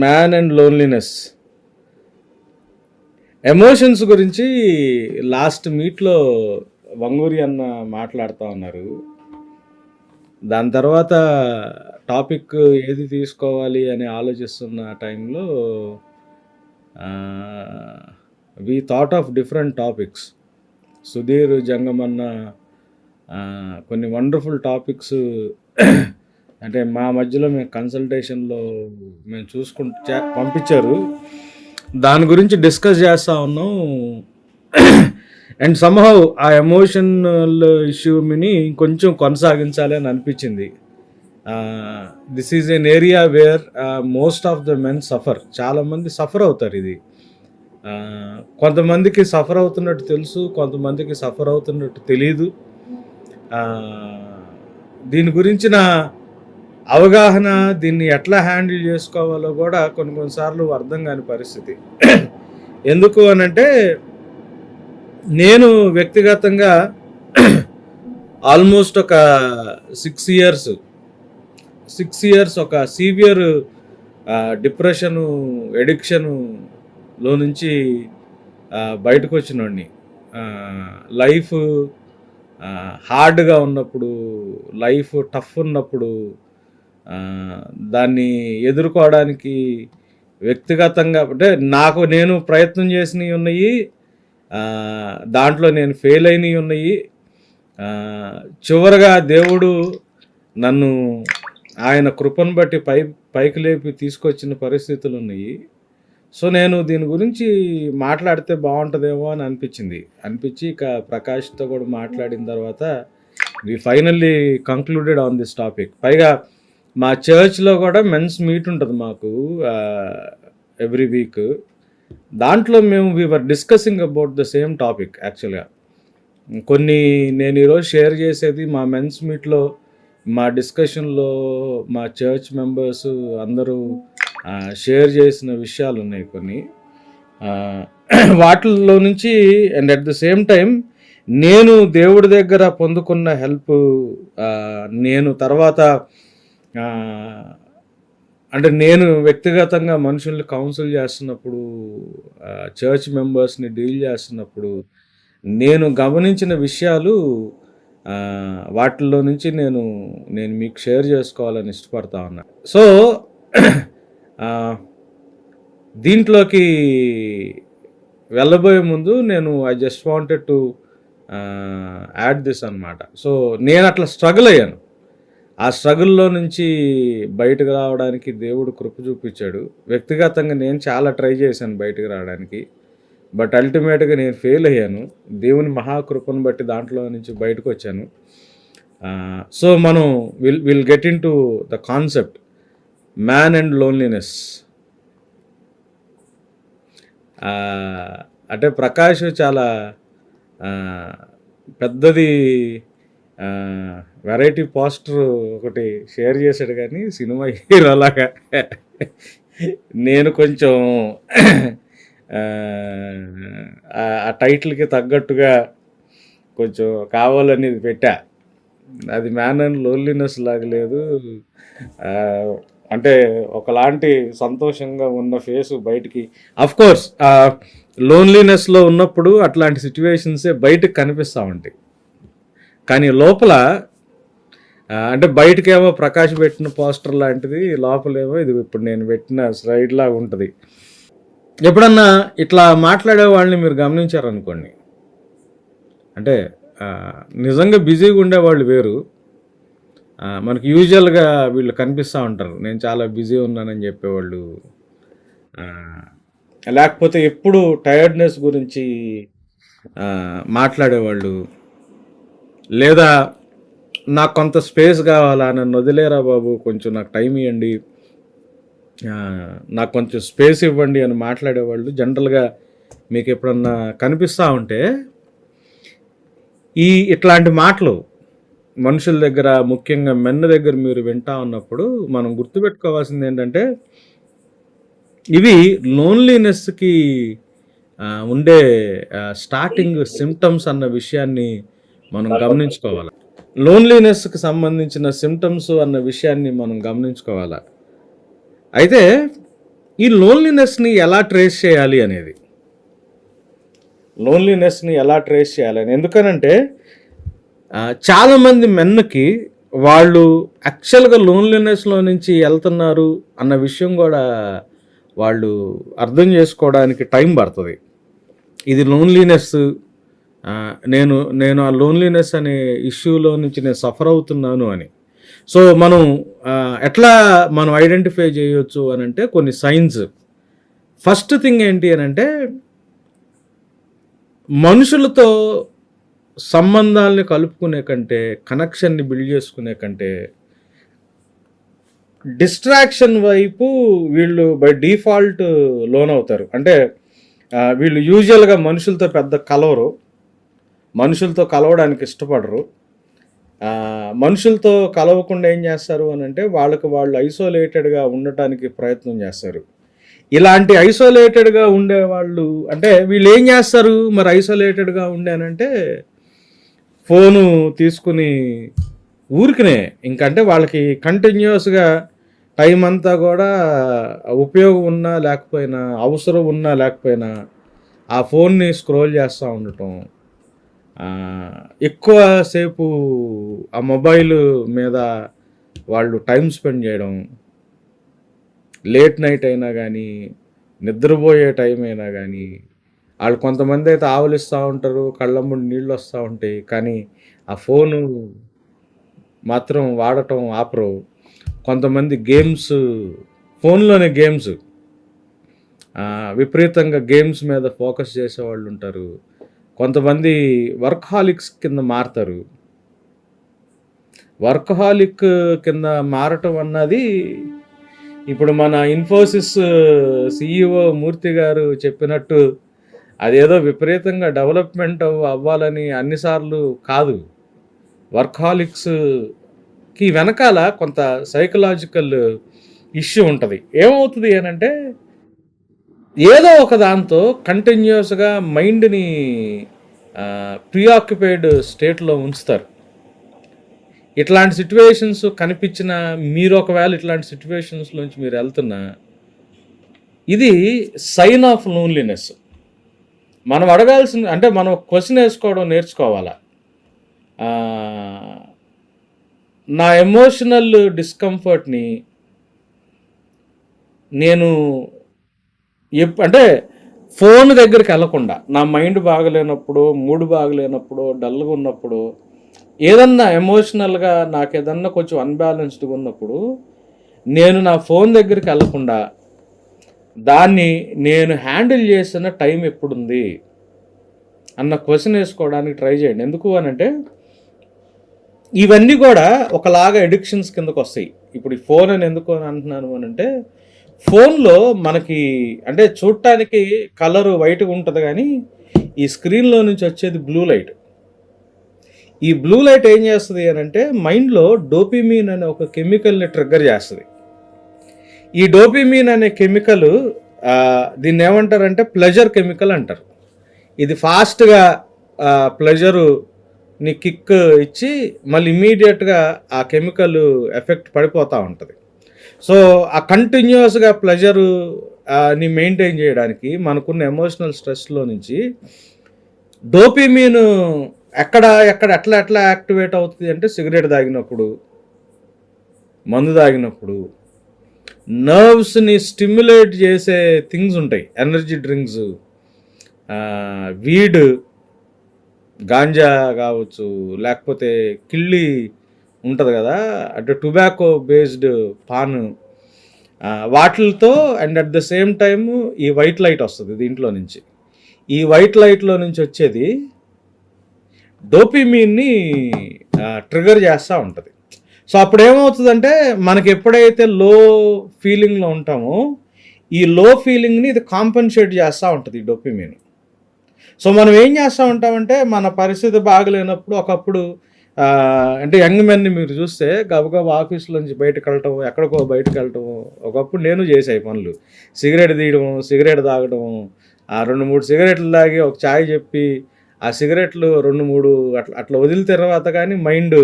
Man and loneliness. Emotions గురించి last మీట్‌లో వంగూరి అన్న మాట్లాడుతా ఉన్నారు. దాని తర్వాత టాపిక్ ఏది తీసుకోవాలి అని ఆలోచిస్తున్న టైంలో we thought of different topics. Sudheer, Jangamanna కొన్ని వండర్‌ఫుల్ టాపిక్స్ అంటే మా మధ్యలో మేము కన్సల్టేషన్‌లో మేము పంపించారు. దాని గురించి డిస్కస్ చేస్తా ఉన్నాం. అండ్ సమ్‌హౌ ఆ ఎమోషనల్ ఇష్యూని కొంచెం కొనసాగించాలి అని అనిపించింది. This is N area where most of the men suffer. చాలామంది సఫర్ అవుతారు ఇది. కొంతమందికి సఫర్ అవుతున్నట్టు తెలుసు, కొంతమందికి సఫర్ అవుతున్నట్టు తెలీదు. దీని గురించిన అవగాహన, దీన్ని ఎట్లా హ్యాండిల్ చేసుకోవాలో కూడా కొన్నిసార్లు అర్థం కాని పరిస్థితి. ఎందుకు అనంటే నేను వ్యక్తిగతంగా ఆల్మోస్ట్ ఒక 6 ఇయర్స్ ఒక సీవియర్ డిప్రెషను, ఎడిక్షనులో నుంచి బయటకు వచ్చినోడిని. లైఫ్ హార్డ్గా ఉన్నప్పుడు, లైఫ్ టఫ్ ఉన్నప్పుడు దాన్ని ఎదుర్కోవడానికి వ్యక్తిగతంగా అంటే నేను ప్రయత్నం చేసినవి ఉన్నాయి, దాంట్లో నేను ఫెయిల్ అయినవి ఉన్నాయి. చివరగా దేవుడు నన్ను ఆయన కృపను బట్టి పైకి లేపి తీసుకొచ్చిన పరిస్థితులు ఉన్నాయి. సో నేను దీని గురించి మాట్లాడితే బాగుంటుందేమో అని అనిపించి ఇక ప్రకాష్తో కూడా మాట్లాడిన తర్వాత we finally concluded on this topic. పైగా మా చర్చ్లో కూడా మెన్స్ మీట్ ఉంటుంది మాకు ఎవ్రీ వీక్. దాంట్లో మేము were discussing about the same topic. యాక్చువల్గా కొన్ని నేను ఈరోజు షేర్ చేసేది మా మెన్స్ మీట్లో, మా డిస్కషన్లో మా చర్చ్ మెంబర్స్ అందరూ షేర్ చేసిన విషయాలు ఉన్నాయి కొన్ని. వాటిల్లో నుంచి and at the same time నేను దేవుడి దగ్గర పొందుకున్న హెల్ప్, నేను తర్వాత అంటే నేను వ్యక్తిగతంగా మనుషుల్ని కౌన్సిల్ చేస్తున్నప్పుడు, చర్చ్ మెంబర్స్ని డీల్ చేస్తున్నప్పుడు నేను గమనించిన విషయాలు, వాటిల్లో నుంచి నేను మీకు షేర్ చేసుకోవాలని ఇష్టపడతా ఉన్నా. సో దీంట్లోకి వెళ్ళబోయే ముందు I just wanted to add this అనమాట. సో నేను అట్లా స్ట్రగుల్ అయ్యాను. ఆ స్ట్రగుల్లో నుంచి బయటకు రావడానికి దేవుడు కృప చూపించాడు. వ్యక్తిగతంగా నేను చాలా ట్రై చేశాను బయటకు రావడానికి, బట్ అల్టిమేట్గా నేను ఫెయిల్ అయ్యాను. దేవుని మహాకృపను బట్టి దాంట్లో నుంచి బయటకు వచ్చాను. సో మనం will get in to the concept man and loneliness. అంటే ప్రకాష్ చాలా పెద్దది వెరైటీ పోస్టర్ ఒకటి షేర్ చేశాడు, కానీ సినిమా హీరోలాగా నేను కొంచెం ఆ టైటిల్కి తగ్గట్టుగా కొంచెం కావాలని పెట్టా. అది మ్యాన్ అండ్ లోన్లీనెస్ లాగా లేదు. అంటే ఒకలాంటి సంతోషంగా ఉన్న ఫేసు బయటికి, అఫ్కోర్స్ లోన్లీనెస్లో ఉన్నప్పుడు అట్లాంటి సిచ్యువేషన్సే బయటకు కనిపిస్తూ ఉంటాయి. కానీ లోపల అంటే బయటకేమో ప్రకాష్ పెట్టిన పోస్టర్ లాంటిది, లోపలేమో ఇది ఇప్పుడు నేను పెట్టిన స్లైడ్ లాగా ఉంటుంది. ఎప్పుడన్నా ఇట్లా మాట్లాడే వాళ్ళని మీరు గమనించారనుకోండి, అంటే నిజంగా బిజీగా ఉండేవాళ్ళు వేరు, మనకి యూజువల్గా వీళ్ళు కనిపిస్తూ ఉంటారు, నేను చాలా బిజీ ఉన్నానని చెప్పేవాళ్ళు, లేకపోతే ఎప్పుడు టైర్డ్నెస్ గురించి మాట్లాడేవాళ్ళు, లేదా నాకు కొంత స్పేస్ కావాలా, నన్ను వదిలేరా బాబు, కొంచెం నాకు టైం ఇవ్వండి, నాకు కొంచెం స్పేస్ ఇవ్వండి అని మాట్లాడేవాళ్ళు జనరల్గా మీకు ఎప్పుడన్నా కనిపిస్తూ ఉంటే, ఇట్లాంటి మాటలు మనుషుల దగ్గర, ముఖ్యంగా మెన్ దగ్గర మీరు వింటా ఉన్నప్పుడు మనం గుర్తుపెట్టుకోవాల్సింది ఏంటంటే, ఇవి లోన్లీనెస్కి ఉండే స్టార్టింగ్ సిమ్టమ్స్ అన్న విషయాన్ని మనం గమనించుకోవాలి. లోన్లీనెస్కి సంబంధించిన సిమ్టమ్స్ అన్న విషయాన్ని మనం గమనించుకోవాలి. అయితే ఈ లోన్లీనెస్‌ని ఎలా ట్రేస్ చేయాలి అనేది. లోన్లీనెస్‌ని ఎలా ట్రేస్ చేయాలని. ఎందుకనంటే చాలామంది మెన్‌కి వాళ్ళు యాక్చువల్‌గా లోన్లీనెస్‌లో నుంచి ఎళ్తున్నారు అన్న విషయం గూడా వాళ్ళు అర్థం చేసుకోవడానికి టైం పడతది. ఇది లోన్లీనెస్, నేను నేను ఆ లోన్లీనెస్ అనే ఇష్యూలో నుంచి నేను సఫర్ అవుతున్నాను అని. సో, మనం ఎట్లా మనం ఐడెంటిఫై చేయొచ్చు అనంటే కొన్ని సైన్స్. ఫస్ట్ థింగ్ ఏంటి అనంటే మనుషులతో సంబంధాలని కలుపుకునే కంటే, కనెక్షన్‌ని బిల్డ్ చేసుకునే కంటే, డిస్ట్రాక్షన్ వైపు వీళ్ళు బై డిఫాల్ట్ లోనవుతారు. అంటే వీళ్ళు యూజువల్‌గా మనుషులతో పెద్ద కలవరు. మనుషులతో కలవడానికి ఇష్టపడరు. మనుషులతో కలవకుండా ఏం చేస్తారు అనంటే, వాళ్ళకి వాళ్ళు ఐసోలేటెడ్‌గా ఉండటానికి ప్రయత్నం చేస్తారు. ఇలాంటి ఐసోలేటెడ్‌గా ఉండేవాళ్ళు అంటే వీళ్ళేం చేస్తారు మరి ఐసోలేటెడ్‌గా ఉండానంటే, ఫోను తీసుకుని ఊరికనే ఇంకంటే వాళ్ళకి కంటిన్యూయస్‌గా టైం అంతా కూడా ఉపయోగం ఉన్నా లేకపోయినా, అవసరం ఉన్నా లేకపోయినా ఆ ఫోన్ని స్క్రోల్ చేస్తూ ఉండటం. ఎక్కువ సేపు ఆ మొబైల్ మీద వాళ్ళు టైం స్పెండ్ చేయడం. లేట్ నైట్ అయినా కానీ, నిద్రపోయే టైం అయినా కానీ, వాళ్ళు కొంతమంది అయితే ఆవలిస్తూ ఉంటారు, కళ్ళమ్మటి నీళ్ళు వస్తూ ఉంటాయి, కానీ ఆ ఫోను మాత్రం వాడటం ఆపరు. కొంతమంది గేమ్స్, ఫోన్లోనే గేమ్స్, విపరీతంగా గేమ్స్ మీద ఫోకస్ చేసేవాళ్ళు ఉంటారు. కొంతమంది వర్క్హాలిక్స్ కింద మారతారు. వర్క్హాలిక్ కింద మారటం అన్నది ఇప్పుడు మన ఇన్ఫోసిస్ సిఇఓ మూర్తి గారు చెప్పినట్టు అదేదో విపరీతంగా డెవలప్మెంట్ అవ్వాలని అన్నిసార్లు కాదు. వర్క్హాలిక్స్కి వెనకాల కొంత సైకలాజికల్ ఇష్యూ ఉంటుంది. ఏమవుతుంది అనంటే ఏదో ఒక దాంతో కంటిన్యూస్గా మైండ్ని ప్రీఆక్యుపైడ్ స్టేట్లో ఉంచుతారు. ఇట్లాంటి సిట్యుయేషన్స్ కనిపించిన మీరు ఒకవేళ ఇట్లాంటి సిట్యుయేషన్స్ నుంచి మీరు వెళ్తున్నా, ఇది సైన్ ఆఫ్ లోన్లీనెస్. మనం అడగాల్సిన అంటే మనం క్వశ్చన్ వేసుకోవడం నేర్చుకోవాలా. నా ఎమోషనల్ డిస్కంఫర్ట్ని నేను అంటే ఫోన్ దగ్గరికి వెళ్ళకుండా, నా మైండ్ బాగలేనప్పుడు, మూడ్ బాగలేనప్పుడు, డల్గా ఉన్నప్పుడు, ఏదన్నా ఎమోషనల్గా నాకు ఏదన్నా కొంచెం అన్బ్యాలెన్స్డ్గా ఉన్నప్పుడు నేను నా ఫోన్ దగ్గరికి వెళ్ళకుండా దాన్ని నేను హ్యాండిల్ చేసిన టైం ఎప్పుడుంది అన్న క్వశ్చన్ వేసుకోవడానికి ట్రై చేయండి. ఎందుకు అనంటే ఇవన్నీ కూడా ఒకలాగా ఎడిక్షన్స్ కిందకు వస్తాయి. ఇప్పుడు ఈ ఫోన్ అని ఎందుకు అని అంటున్నాను అనంటే, ఫోన్లో మనకి అంటే చూడటానికి కలరు వైట్గా ఉంటుంది, కానీ ఈ స్క్రీన్లో నుంచి వచ్చేది బ్లూ లైట్. ఈ బ్లూ లైట్ ఏం చేస్తుంది అనంటే మైండ్లో డోపమిన్ అనే ఒక కెమికల్ని ట్రిగ్గర్ చేస్తుంది. ఈ డోపమిన్ అనే కెమికల్ దీన్ని ఏమంటారంటే ప్లెజర్ కెమికల్ అంటారు. ఇది ఫాస్ట్గా ప్లెజరుని కిక్ ఇచ్చి మళ్ళీ ఇమీడియట్గా ఆ కెమికల్ ఎఫెక్ట్ పడిపోతూ ఉంటుంది. సో ఆ కంటిన్యూస్గా ప్లెజరుని మెయింటైన్ చేయడానికి మనకున్న ఎమోషనల్ స్ట్రెస్లో నుంచి డోపమిన్ ఎట్లా యాక్టివేట్ అవుతుంది అంటే సిగరెట్ తాగినప్పుడు, మందు తాగినప్పుడు, నర్వ్స్ని స్టిమ్యులేట్ చేసే థింగ్స్ ఉంటాయి. ఎనర్జీ డ్రింక్స్, వీడ్, గాంజా కావచ్చు, లేకపోతే కిళ్ళి ఉంటుంది కదా, అంటే టొబాకో బేస్డ్ పాన్, వాటిలతో and at the same time ఈ వైట్ లైట్ వస్తుంది దీంట్లో నుంచి. ఈ వైట్ లైట్లో నుంచి వచ్చేది డోపమిన్ని ట్రిగర్ చేస్తూ ఉంటుంది. సో అప్పుడు ఏమవుతుందంటే మనకి ఎప్పుడైతే లో ఫీలింగ్లో ఉంటామో ఈ లో ఫీలింగ్ని ఇది కాంపెన్సేట్ చేస్తూ ఉంటుంది ఈ డోపమిన్. సో మనం ఏం చేస్తూ ఉంటామంటే మన పరిస్థితి బాగలేనప్పుడు ఒకప్పుడు అంటే యంగ్ మెన్ని మీరు చూస్తే గబగబా ఆఫీస్లోంచి బయటకు వెళ్ళటం, ఎక్కడికో బయటకు వెళ్ళటం, ఒకప్పుడు నేను చేసాయి పనులు. సిగరెట్ తీయడం, సిగరెట్ తాగడం, 2-3 సిగరెట్లు తాగి ఒక ఛాయ్ చెప్పి ఆ సిగరెట్లు 2-3 అట్లా వదిలిన తర్వాత కానీ మైండ్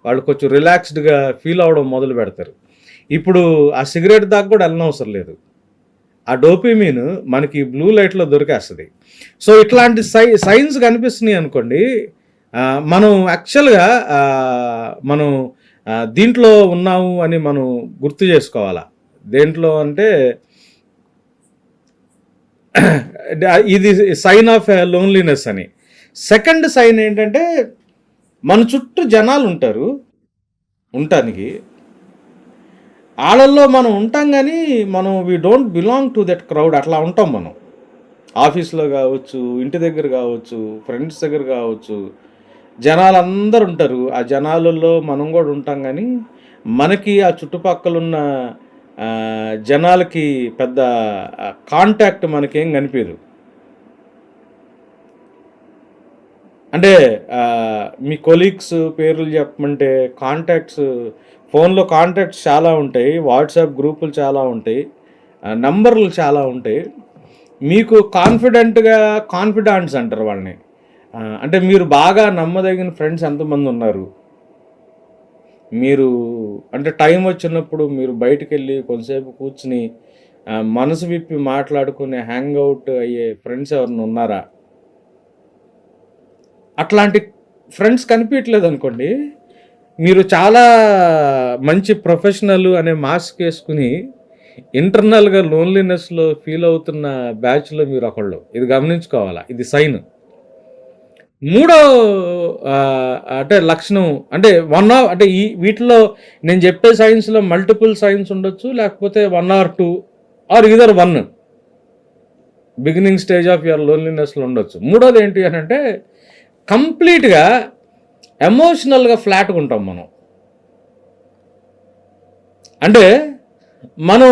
వాళ్ళు కొంచెం రిలాక్స్డ్గా ఫీల్ అవ్వడం మొదలు పెడతారు. ఇప్పుడు ఆ సిగరెట్ దాకా కూడా వెళ్ళనవసరం లేదు. ఆ డోపమిన్ మనకి బ్లూ లైట్‌లో దొరికేస్తది. సో, ఇట్లాంటి సైన్స్ కనిపిస్తున్నాయి అనుకోండి, మనం యాక్చువల్‌గా మనం దీంట్లో ఉన్నాము అని మనం గుర్తు చేసుకోవాలా. దేంట్లో అంటే ఇది సైన్ ఆఫ్ లోన్లీనెస్ అని. సెకండ్ సైన్ ఏంటంటే, మన చుట్టూ జనాలుంటారు ఉండటానికి. ఆళ్ళల్లో మనం ఉంటాం గానీ, మనం we don't belong to that crowd అట్లా ఉంటాం మనం. ఆఫీస్‌లో గావచ్చు, ఇంటి దగ్గర గావచ్చు, ఫ్రెండ్స్ దగ్గర గావచ్చు. జనాలందరూ ఉంటారు. ఆ జనాలలో మనం గూడా ఉంటాం గానీ, మనకి ఆ చుట్టుపక్కలున్న జనాలకి పెద్ద కాంటాక్ట్ మనకేం గనిపియదు. అంటే మీ కొలీగ్స్ పేర్లు చెప్పమంటే కాంటాక్ట్స్ ఫోన్‌లో కాంటాక్ట్స్ చాలా ఉంటాయి. వాట్సాప్ గ్రూపులు చాలా ఉంటాయి. నంబర్‌లు చాలా ఉంటాయి. మీకు కాన్ఫిడాంట్స్ అంటారు వాళ్ళని. అంటే మీరు బాగా నమ్మదగిన ఫ్రెండ్స్ ఎంతమందున్నారు? మీరు అంటే టైం వచ్చినప్పుడు మీరు బయటికెళ్ళి కొంతసేపు కూర్చొని మనసు విప్పి మాట్లాడుకునే హ్యాంగ్ ఔట్ అయ్యే ఫ్రెండ్స్ ఎవరైనా ఉన్నారా? అట్లాంటి ఫ్రెండ్స్ కనిపియట్లేదనుకోండి, మీరు చాలా మంచి ప్రొఫెషనల్ అనే మాస్క్ ఏసుకొని, ఇంటర్నల్‌గా లోన్లీనెస్‌లో ఫీల్ అవుతున్న బ్యాచ్‌లో మీరొకళ్ళు. ఇది గమనించుకోవాలా. ఇది సైన్. మూడో అంటే లక్షణం అంటే అంటే వీటిలో నేను చెప్పే సైన్స్‌లో మల్టిపుల్ సైన్స్ ఉండొచ్చు. లేకపోతే 1 or 2 or either 1 beginning stage of your లోన్లీనెస్‌లో ఉండొచ్చు. మూడోదేంటి అనంటే కంప్లీట్‌గా ఎమోషనల్‌గా ఫ్లాట్‌గా ఉంటాం మనం. అంటే మనం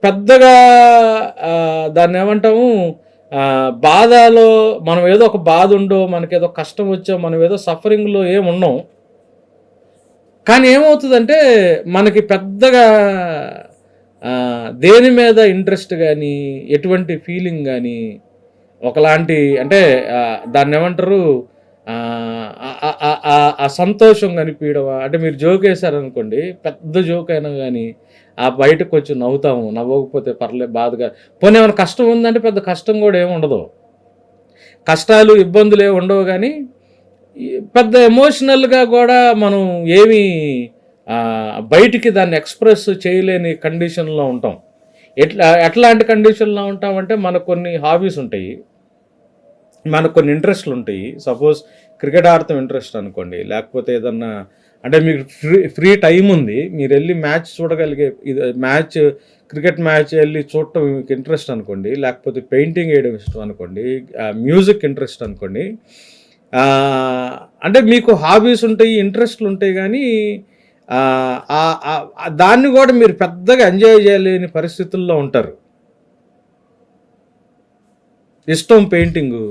పెద్దగా దాన్నేమంటాము బాధలో మనం ఏదో ఒక బాధ ఉండో, మనకేదో కష్టం వచ్చో, మనం ఏదో సఫరింగ్‌లో ఏమి ఉండం. కానీ ఏమవుతుందంటే మనకి పెద్దగా దేని మీద ఇంట్రెస్ట్ గానీ, ఎటువంటి ఫీలింగ్ గానీ, ఒకలాంటి అంటే దాన్నేమంటారు ఆ సంతోషం కనిపియడమా అంటే మీరు జోకేశారనుకోండి, పెద్ద జోక్ అయినా గానీ, బయటకు కొంచెం నవ్వుతాము. నవ్వకపోతే పర్లేదు బాధగా పోనీ ఏమైనా కష్టం ఉందంటే పెద్ద కష్టం గూడా ఏముండదు. కష్టాలు, ఇబ్బందులు ఏమి ఉండవు గానీ, పెద్ద ఎమోషనల్‌గా గూడా మనం ఏమీ బయటికి దాన్ని ఎక్స్‌ప్రెస్ చేయలేని కండిషన్‌లో ఉంటాం. ఎట్లాంటి కండిషన్‌లో ఉంటామంటే మనకు కొన్ని హాబీస్ ఉంటాయి. మనకు కొన్ని ఇంట్రెస్ట్‌లు ఉంటాయి. సపోజ్ క్రికెట్ ఆడటం ఇంట్రెస్ట్ అనుకోండి. లేకపోతే ఏదన్నా అంటే మీకు ఫ్రీ టైమ్ ఉంది. మీరెళ్ళి మ్యాచ్ చూడగలిగే క్రికెట్ మ్యాచ్ ఎళ్లి చూడటం మీకు ఇంట్రెస్ట్ అనుకోండి. లేకపోతే పెయింటింగ్ ఏయడం ఇష్టం అనుకోండి. మ్యూజిక్ ఇంట్రెస్ట్ అనుకోండి. అంటే మీకు హాబీస్ ఉంటాయి, ఇంట్రెస్ట్‌లు ఉంటాయి గానీ దాన్ని గూడా మీరు పెద్దగా ఎంజాయ్ చేయలేని పరిస్థితుల్లో ఉంటారు. ఇష్టం పెయింటింగు.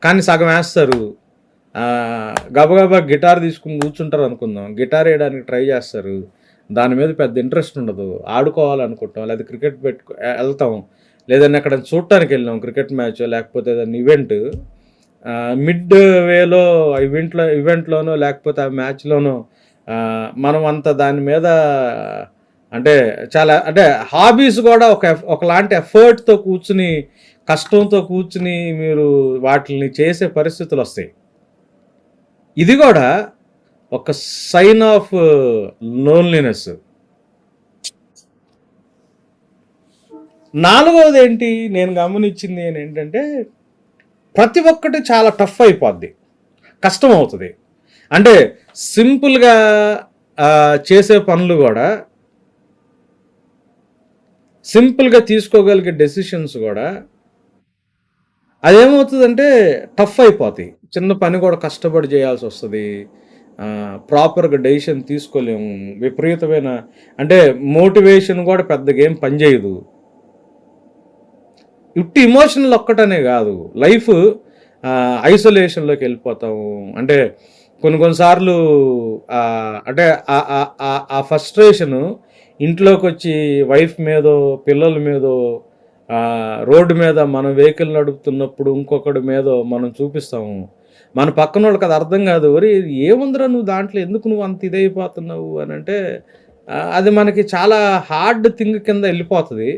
కానీ సగం ఏస్తారు. గబగబా గిటార్ తీసుకొని కూర్చుంటారు అనుకుందాం. గిటార్ ఏయడానికి ట్రై చేస్తారు. దాని మీద పెద్ద ఇంట్రెస్ట్ ఉండదు. ఆడుకోవాలనుకుంటాం. లేదా క్రికెట్ ఎళ్తాం. లేదన్నా ఎక్కడైనా చూడటానికెళ్ళాం క్రికెట్ మ్యాచో లేకపోతే ఏదన్నా ఈవెంట్. మిడ్ వేలో ఈవెంట్‌లోనో లేకపోతే ఆ మ్యాచ్‌లోనో మనం అంత దాని మీద అంటే చాలా అంటే హాబీస్ గూడా ఒకలాంటి ఎఫర్ట్‌తో కూర్చొని, కష్టంతో కూర్చొని మీరు వాటిల్ని చేసే పరిస్థితులొస్తాయి. ఇది గూడా ఒక సైన్ ఆఫ్ లోన్లీనెస్. నాలుగవదేంటి నేను గమనించింది ఏంటంటే, ప్రతి ఒక్కటి చాలా టఫ్ అయిపోద్ది. కష్టమవుతది. అంటే సింపుల్‌గా చేసే పనులు గూడా సింపుల్‌గా తీసుకోగలిగే డెసిషన్స్ గూడా అదేమవుతదంటే టఫ్ అయిపోతాయి. చిన్న పని గూడా కష్టపడి చేయాల్సొస్తది. ప్రాపర్‌గా డెసిషన్ తీసుకోలేము. విపరీతమైన అంటే మోటివేషన్ గూడా పెద్దగా ఏం పనిచేయదు. ఉట్టి ఎమోషనల్ ఒక్కటనే గాదు. లైఫ్ ఐసోలేషన్‌లోకెళ్ళిపోతాము. అంటే కొన్ని సార్లు అంటే ఆ ఫ్రస్ట్రేషను ఇంట్లోకొచ్చి వైఫ్ మీదో, పిల్లల మీదో రోడ్డు మీద మనం వెహికల్ నడుపుతున్నప్పుడు ఇంకొకడి మీదో మనం చూపిస్తాము. మన పక్కనోళ్ళకి అది అర్థం గాదు. ఒరేయ్! ఏముందిరా నువ్వు దాంట్లో ఎందుకు నువ్వు అంత ఇదైపోతున్నావు అనంటే అది మనకి చాలా హార్డ్ థింగ్ కింద ఎళ్ళిపోతది.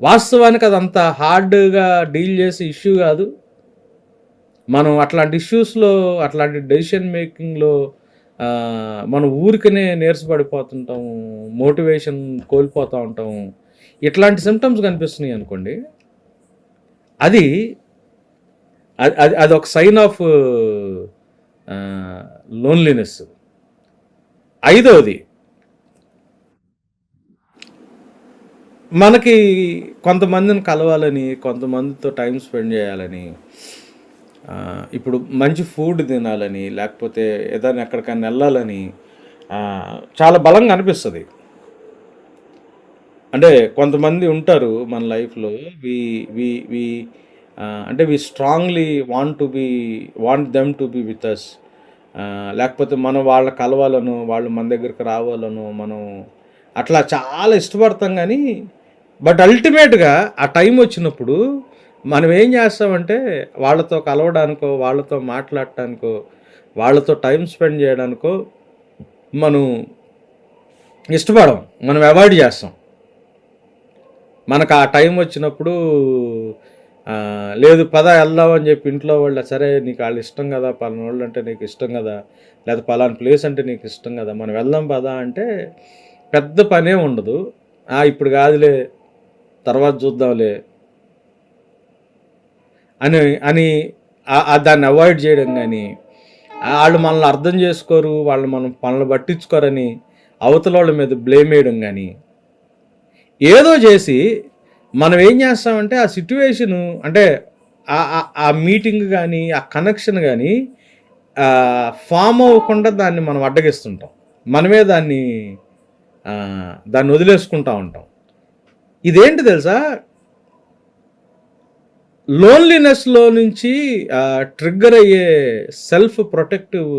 వాస్తవానికి అదంత హార్డ్‌గా డీల్ చేసే ఇష్యూ గాదు. మనం అట్లాంటి ఇష్యూస్‌లో, అట్లాంటి డెసిషన్ మేకింగ్‌లో మనం ఊరికనే నీరసపడిపోతుంటాము. మోటివేషన్ కోల్పోతా ఉంటాము. ఇట్లాంటి సింప్టమ్స్ కనిపిస్తున్నాయనుకోండి, అది అది అది అదొక సైన్ ఆఫ్ ఆహ్, లోన్‌లీనెస్. ఐదోది, మనకి కొంతమందిని కలవాలని, కొంతమందితో టైమ్ స్పెండ్ జేయాలని, ఇప్పుడు మంచి ఫుడ్ తినాలని, లేకపోతే ఏదైనా ఎక్కడికైనా ఎళ్ళాలని చాలా బలంగా అనిపిస్తది. అంటే కొంతమంది ఉంటారు మన లైఫ్‌లో వి వి వి అంటే we strongly want them to be with us. లేకపోతే మనం వాళ్ళ కలవాలనో, వాళ్ళు మన దగ్గరికి రావాలనో, మనం అట్లా చాలా ఇష్టపడతాం గానీ, బట్ అల్టిమేట్‌గా ఆ టైం వచ్చినప్పుడు మనం ఏం చేస్తామంటే, వాళ్ళతో కలవడానికో, వాళ్ళతో మాట్లాడటానికో, వాళ్ళతో టైమ్ స్పెండ్ చేయడానికో మనం ఇష్టపడం. మనం అవాయిడ్ చేస్తాం. మనకు ఆ టైం వచ్చినప్పుడు లేదు పద వెళ్దాం అని చెప్పి ఇంట్లో వాళ్ళు సరే నీకు వాళ్ళు ఇష్టం కదా, పలానా వాళ్ళు అంటే నీకు ఇష్టం కదా, లేదా పలానా ప్లేస్ అంటే నీకు ఇష్టం కదా, మనం వెళ్దాం పదా అంటే పెద్ద పనే ఉండదు. ఇప్పుడు కాదులే, తర్వాత చూద్దాంలే అని అని దాన్ని అవాయిడ్ చేయడం కానీ, వాళ్ళు మనల్ని అర్థం చేసుకోరు, వాళ్ళు మనల్ని పట్టించుకోరని అవతల వాళ్ళ మీద బ్లేమ్ వేయడం కానీ, ఏదో చేసి మనం ఏం చేస్తామంటే ఆ సిట్యుయేషను అంటే ఆ మీటింగ్ కానీ, ఆ కనెక్షన్ కానీ ఫామ్ అవ్వకుండా దాన్ని మనం అడ్డగిస్తుంటాం. మనమే దాన్ని వదిలేసుకుంటా ఉంటాం. ఇదేంటి తెలుసా? లోన్లీనెస్‌లో నుంచి ట్రిగ్గర్ అయ్యే సెల్ఫ్ ప్రొటెక్టివ్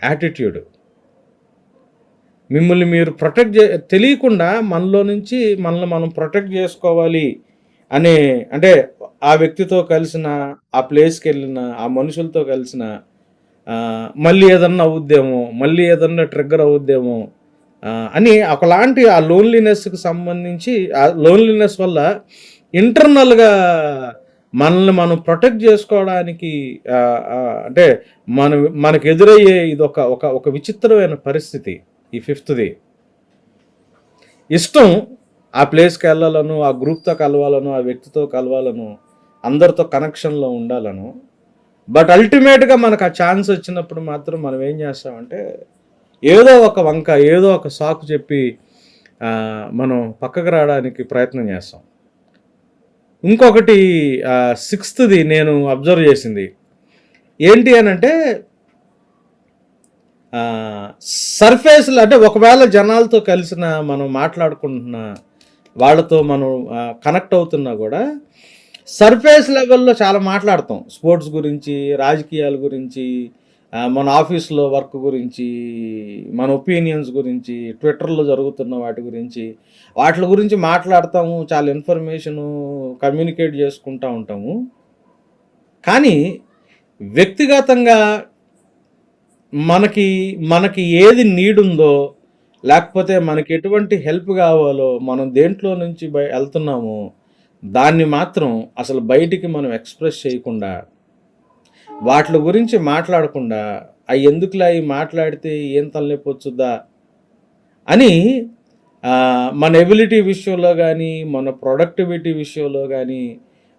యాటిట్యూడ్. మిమ్మల్ని మీరు తెలియకుండా మనలో నుంచి మనల్ని మనం ప్రొటెక్ట్ చేసుకోవాలి అనే, అంటే ఆ వ్యక్తితో కలిసిన, ఆ ప్లేస్‌కెళ్ళిన, ఆ మనుషులతో కలిసిన మళ్ళీ ఏదన్నా అవుద్దేమో, మళ్ళీ ఏదన్నా ట్రిగ్గర్ అవుద్దేమో అని ఒకలాంటి ఆ లోన్లీనెస్‌కి సంబంధించి ఆ లోన్లీనెస్ వల్ల ఇంటర్నల్‌గా మనల్ని మనం ప్రొటెక్ట్ చేసుకోవడానికి అంటే మనకు ఎదురయ్యే ఇదొక ఒక ఒక విచిత్రమైన పరిస్థితి. ఈ ఫిఫ్త్‌ది. ఇష్టం ఆ ప్లేస్‌కి వెళ్ళాలను, ఆ గ్రూప్‌తో కలవాలను, ఆ వ్యక్తితో కలవాలను, అందరితో కనెక్షన్‌లో ఉండాలను. బట్ అల్టిమేట్‌గా మనకు ఆ ఛాన్స్ వచ్చినప్పుడు మాత్రం మనం ఏం చేస్తామంటే, ఏదో ఒక వంక, ఏదో ఒక సాకు చెప్పి మనం పక్కకు రావడానికి ప్రయత్నం చేస్తాం. ఇంకొకటి సిక్స్త్‌ది నేను అబ్జర్వ్ చేసింది. ఏంటి అనంటే సర్ఫేస్‌లో అంటే ఒకవేళ జనాలతో కలిసిన, మనం మాట్లాడుకుంటున్నా, వాళ్ళతో మనం కనెక్ట్ అవుతున్నా కూడా సర్ఫేస్ లెవెల్‌లో చాలా మాట్లాడతాం. స్పోర్ట్స్ గురించి, రాజకీయాల గురించి, మన ఆఫీస్‌లో వర్క్ గురించి, మన ఒపీనియన్స్ గురించి, ట్విట్టర్‌లో జరుగుతున్న వాటి గురించి, వాటిల గురించి మాట్లాడతాము. చాలా ఇన్ఫర్మేషను కమ్యూనికేట్ చేసుకుంటా ఉంటాము. కానీ వ్యక్తిగతంగా మనకి ఏది నీడ్ ఉందో, లేకపోతే మనకి ఎటువంటి హెల్ప్ కావాలో, మనం దేంట్లో నుంచి వెళ్తున్నామో దాన్ని మాత్రం అసలు బయటికి మనం ఎక్స్‌ప్రెస్ చేయకుండా, వాటిల గురించి మాట్లాడకుండా, అయి ఎందుకులే అయి మాట్లాడితే ఏం తలనొప్పొచ్చుద్దా అని మన ఎబిలిటీ విషయంలో గానీ, మన ప్రొడక్టివిటీ విషయంలో గానీ,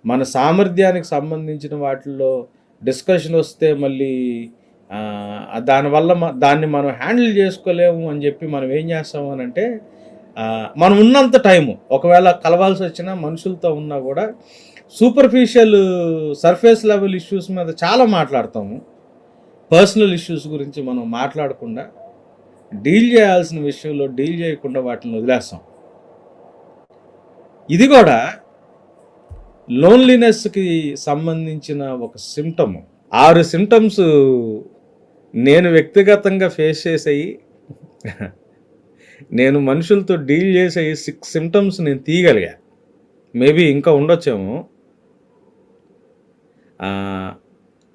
మన సామర్థ్యానికి సంబంధించిన వాటిల్లో డిస్కషన్ వస్తే మళ్ళీ దానివల్ల దాన్ని మనం హ్యాండిల్ చేసుకోలేము అని చెప్పి మనం ఏం చేస్తాము అనంటే, మనం ఉన్నంత టైము ఒకవేళ కలవాల్సి వచ్చినా మనుషులతో ఉన్నా కూడా సూపర్ఫిషియల్ సర్ఫేస్ లెవెల్ ఇష్యూస్ మీద చాలా మాట్లాడతాము. పర్సనల్ ఇష్యూస్ గురించి మనం మాట్లాడకుండా, డీల్ చేయాల్సిన విషయంలో డీల్ చేయకుండా వాటిని వదిలేస్తాం. ఇది కూడా లోన్లీనెస్‌కి సంబంధించిన ఒక సిమ్టము. 6 సిమ్టమ్స్ నేను వ్యక్తిగతంగా ఫేస్ చేసేయి, నేను మనుషులతో డీల్ చేసే 6 సిమ్టమ్స్ నేను తీయగలిగా. మేబీ ఇంకా ఉండొచ్చేమో.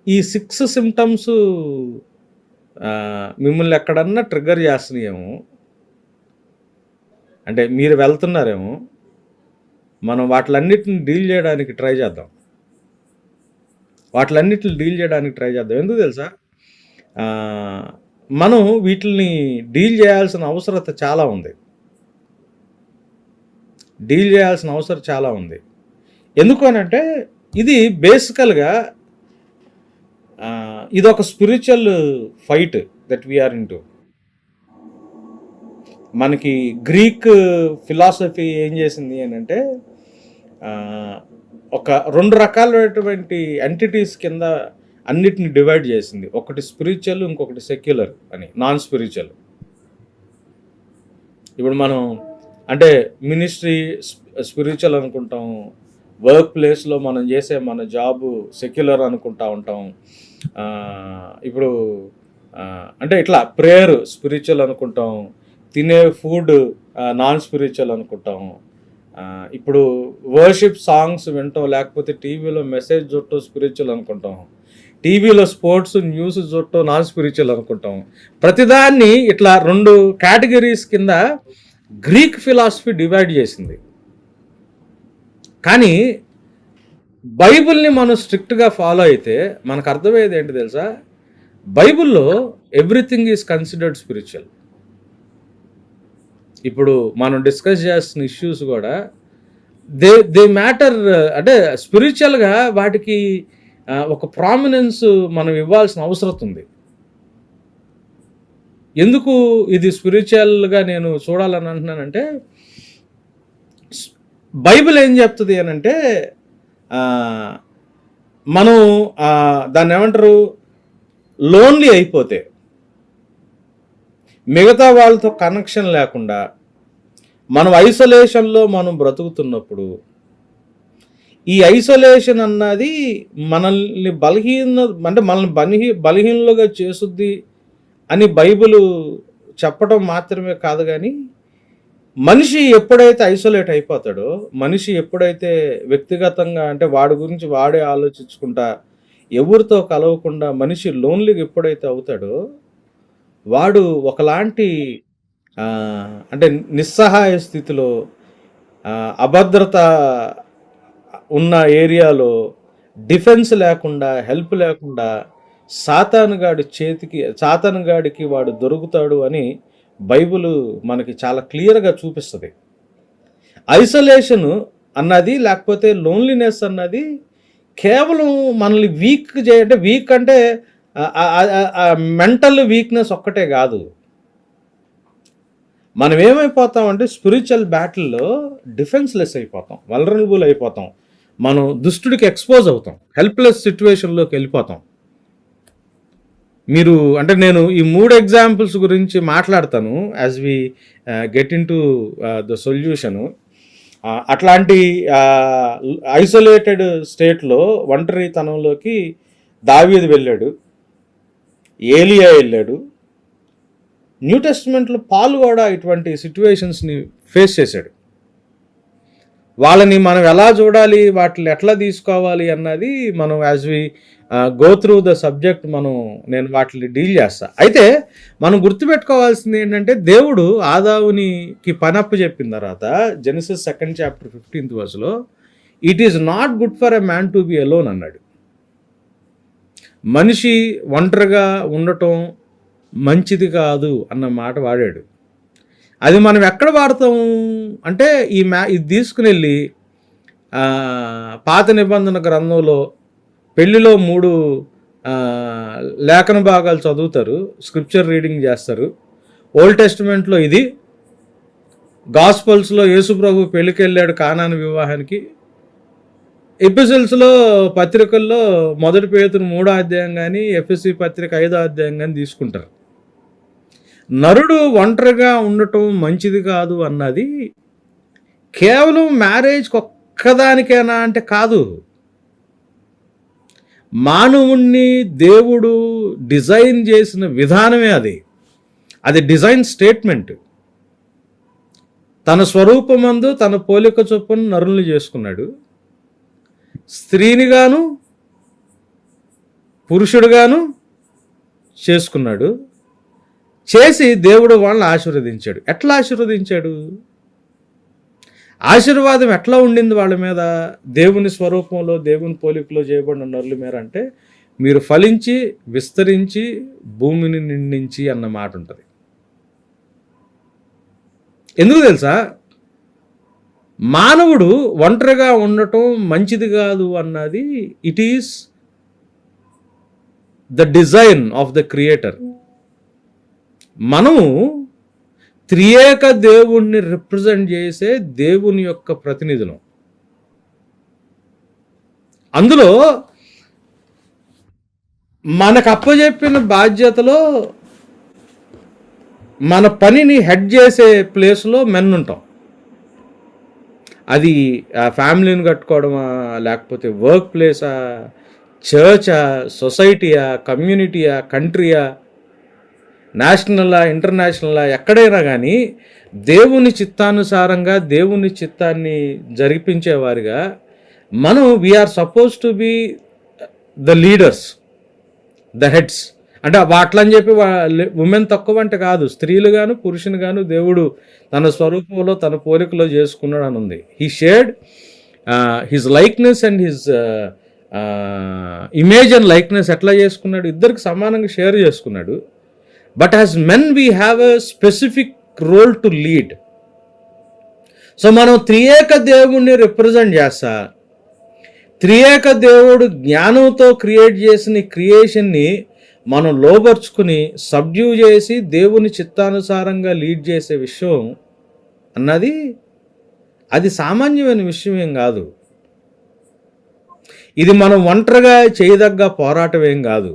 ఈ 6 సిమ్టమ్స్ మిమ్మల్ని ఎక్కడన్నా ట్రిగ్గర్ చేస్తున్నాయేమో, అంటే మీరు వెళ్తున్నారేమో. మనం వాటిలన్నిటిని డీల్ చేయడానికి ట్రై చేద్దాం. ఎందుకు తెలుసా? మనం వీటిల్ని డీల్ చేయాల్సిన అవసరం చాలా ఉంది. ఎందుకు అనంటే ఇది బేసికల్‌గా ఇదొక spiritual fight that we are into. మనకి గ్రీక్ ఫిలాసఫీ ఏం చేసింది అనంటే ఒక 2 రకాలైనటువంటి ఎంటిటీస్ కింద అన్నిటిని డివైడ్ చేసింది. ఒకటి స్పిరిచువల్, ఇంకొకటి సెక్యులర్ అని, నాన్ స్పిరిచువల్. ఇప్పుడు మనం అంటే మినిస్ట్రీ స్పిరిచువల్ అనుకుంటాం, వర్క్ ప్లేస్లో మనం చేసే మన జాబు సెక్యులర్ అనుకుంటా ఉంటాం. ఇప్పుడు అంటే ఇట్లా ప్రేయర్ స్పిరిచువల్ అనుకుంటాం, తినే ఫుడ్ నాన్ స్పిరిచువల్ అనుకుంటాం. ఇప్పుడు వర్షిప్ సాంగ్స్ వినటం, లేకపోతే టీవీలో మెసేజ్ చూడటం స్పిరిచువల్ అనుకుంటాం. టీవీలో స్పోర్ట్స్ న్యూస్ చూడటం నాన్ స్పిరిచువల్ అనుకుంటాం. ప్రతిదాన్ని ఇట్లా 2 కేటగిరీస్ కింద గ్రీక్ ఫిలాసఫీ డివైడ్ చేసింది. కానీ బైబిల్ని మనం స్ట్రిక్ట్గా ఫాలో అయితే మనకు అర్థమయ్యేది ఏంటి తెలుసా? బైబిల్లో ఎవ్రీథింగ్ ఈజ్ కన్సిడర్డ్ స్పిరిచువల్. ఇప్పుడు మనం డిస్కస్ చేస్తున్న ఇష్యూస్ కూడా దే మ్యాటర్. అంటే స్పిరిచువల్గా వాటికి ఒక ప్రామినెన్స్ మనం ఇవ్వాల్సిన అవసరం ఉంది. ఎందుకు ఇది స్పిరిచువల్గా నేను చూడాలని అంటున్నానంటే, బైబిల్ ఏం చెప్తుంది అనంటే మనం దాన్ని ఏమంటారు, లోన్లీ అయిపోతే, మిగతా వాళ్ళతో కనెక్షన్ లేకుండా మనం ఐసోలేషన్లో మనం బ్రతుకుతున్నప్పుడు, ఈ ఐసోలేషన్ అన్నది మనల్ని బలహీనులుగా చేసుద్ది అని బైబిల్ చెప్పడం మాత్రమే కాదు, కానీ మనిషి ఎప్పుడైతే ఐసోలేట్ అయిపోతాడో, మనిషి ఎప్పుడైతే వ్యక్తిగతంగా అంటే వాడి గురించి వాడే ఆలోచించుకుంటా, ఎవరితో కలవకుండా మనిషి లోన్లీగా ఎప్పుడైతే అవుతాడో, వాడు ఒకలాంటి అంటే నిస్సహాయ స్థితిలో, అభద్రత ఉన్న ఏరియాలో, డిఫెన్స్ లేకుండా, హెల్ప్ లేకుండా సాతానుగాడికి వాడు దొరుకుతాడు అని బైబిల్ మనకి చాలా క్లియర్గా చూపిస్తుంది. ఐసోలేషన్ అన్నది, లేకపోతే లోన్లీనెస్ అన్నది కేవలం మనల్ని వీక్ అంటే మెంటల్ వీక్నెస్ ఒక్కటే కాదు. మనం ఏమైపోతామంటే స్పిరిచువల్ బ్యాటిల్లో డిఫెన్స్లెస్ అయిపోతాం, వల్నరబుల్ అయిపోతాం, మనం దుష్టుడికి ఎక్స్పోజ్ అవుతాం, హెల్ప్లెస్ సిచ్యువేషన్లోకి వెళ్ళిపోతాం. అంటే నేను ఈ 3 ఎగ్జాంపుల్స్ గురించి మాట్లాడతాను as we get in to the solution. అట్లాంటి ఐసోలేటెడ్ స్టేట్లో ఒంటరితనంలోకి దావీదు వెళ్ళాడు, ఏలియా వెళ్ళాడు. న్యూ టెస్టిమెంట్లో పాలు కూడా ఇటువంటి సిచ్యువేషన్స్ని ఫేస్ చేశాడు. వాళ్ళని మనం ఎలా చూడాలి, వాటిని ఎట్లా తీసుకోవాలి అన్నది మనం as we go through the subject నేను వాటిని డీల్ చేస్తా. అయితే మనం గుర్తుపెట్టుకోవాల్సింది ఏంటంటే, దేవుడు ఆదామునికి పనప్పు చెప్పిన తర్వాత Genesis 2nd chapter 15th verse it is not good for a man to be alone అన్నాడు. మనిషి ఒంటరిగా ఉండటం మంచిది కాదు అన్న మాట వాడాడు. అది మనం ఎక్కడ వాడతాం అంటే, ఇది తీసుకుని వెళ్ళి పాత నిబంధన గ్రంథంలో పెళ్లిలో 3 లేఖన భాగాలు చదువుతారు, స్క్రిప్చర్ రీడింగ్ చేస్తారు. ఓల్డ్ టెస్టిమెంట్లో ఇది, గాస్పల్స్లో యేసు ప్రభు పెళ్లికి వెళ్ళాడు కానాను వివాహానికి, ఎపిసోడ్స్లో పత్రికల్లో 1 పేతురు 3వ అధ్యాయం కానీ, ఎఫెసీ పత్రిక 5వ అధ్యాయం కానీ తీసుకుంటారు. నరుడు ఒంటరిగా ఉండటం మంచిది కాదు అన్నది కేవలం మ్యారేజ్కి ఒక్కదానికేనా అంటే కాదు. మానవుణ్ణి దేవుడు డిజైన్ చేసిన విధానమే అది డిజైన్ స్టేట్మెంట్. తన స్వరూపమందు తన పోలిక చొప్పున నరుల్ని చేసుకున్నాడు. స్త్రీనిగాను పురుషుడుగాను చేసుకున్నాడు. చేసి దేవుడు వాళ్ళని ఆశీర్వదించాడు. ఎట్లా ఆశీర్వదించాడు? ఆశీర్వాదం ఎట్లా ఉండింది వాళ్ళ మీద? దేవుని స్వరూపంలో దేవుని పోలికలో చేయబడిన నరుల మీద అంటే మీరు ఫలించి విస్తరించి భూమిని నిండించి అన్న మాట ఉంటుంది. ఎందుకు తెలుసా? మానవుడు ఒంటరిగా ఉండటం మంచిది కాదు అన్నది it is the design of the creator. మనము త్రియేక దేవుణ్ణి రిప్రజెంట్ చేసే దేవుని యొక్క ప్రతినిధులం. అందులో మనకు అప్పచెప్పిన బాధ్యతలో మన పనిని హెడ్ చేసే ప్లేస్లో మెన్ ఉంటాం. అది ఫ్యామిలీని కట్టుకోవడమా, లేకపోతే వర్క్ ప్లేసా, చర్చా, సొసైటీయా, కమ్యూనిటీయా, కంట్రీయా, నేషనలా, ఇంటర్నేషనలా, ఎక్కడైనా కానీ దేవుని చిత్తానుసారంగా దేవుని చిత్తాన్ని జరిపించేవారిగా మనం we are supposed to be the leaders, the heads. అంటే అట్లని చెప్పి ఉమెన్ తక్కువ అంటే కాదు, స్త్రీలు గాను పురుషుని గాను దేవుడు తన స్వరూపంలో తన పోలికలో చేసుకున్నాడు అని ఉంది. He shared his likeness and his image and likeness ఎట్లా చేసుకున్నాడు? ఇద్దరికి సమానంగా షేర్ చేసుకున్నాడు. But as men we have a specific role to lead. So మనం త్రియేక దేవుణ్ణి రిప్రజెంట్ చేస్తా, త్రియేక దేవుడు జ్ఞానంతో క్రియేట్ చేసిన క్రియేషన్ని మనం లోబర్చుకుని సబ్డ్యూ చేసి దేవుని చిత్తానుసారంగా లీడ్ చేసే విషయం అన్నది అది సామాన్యమైన విషయం ఏం కాదు. ఇది మనం ఒంటరిగా చేయదగ్గ పోరాటం ఏం కాదు,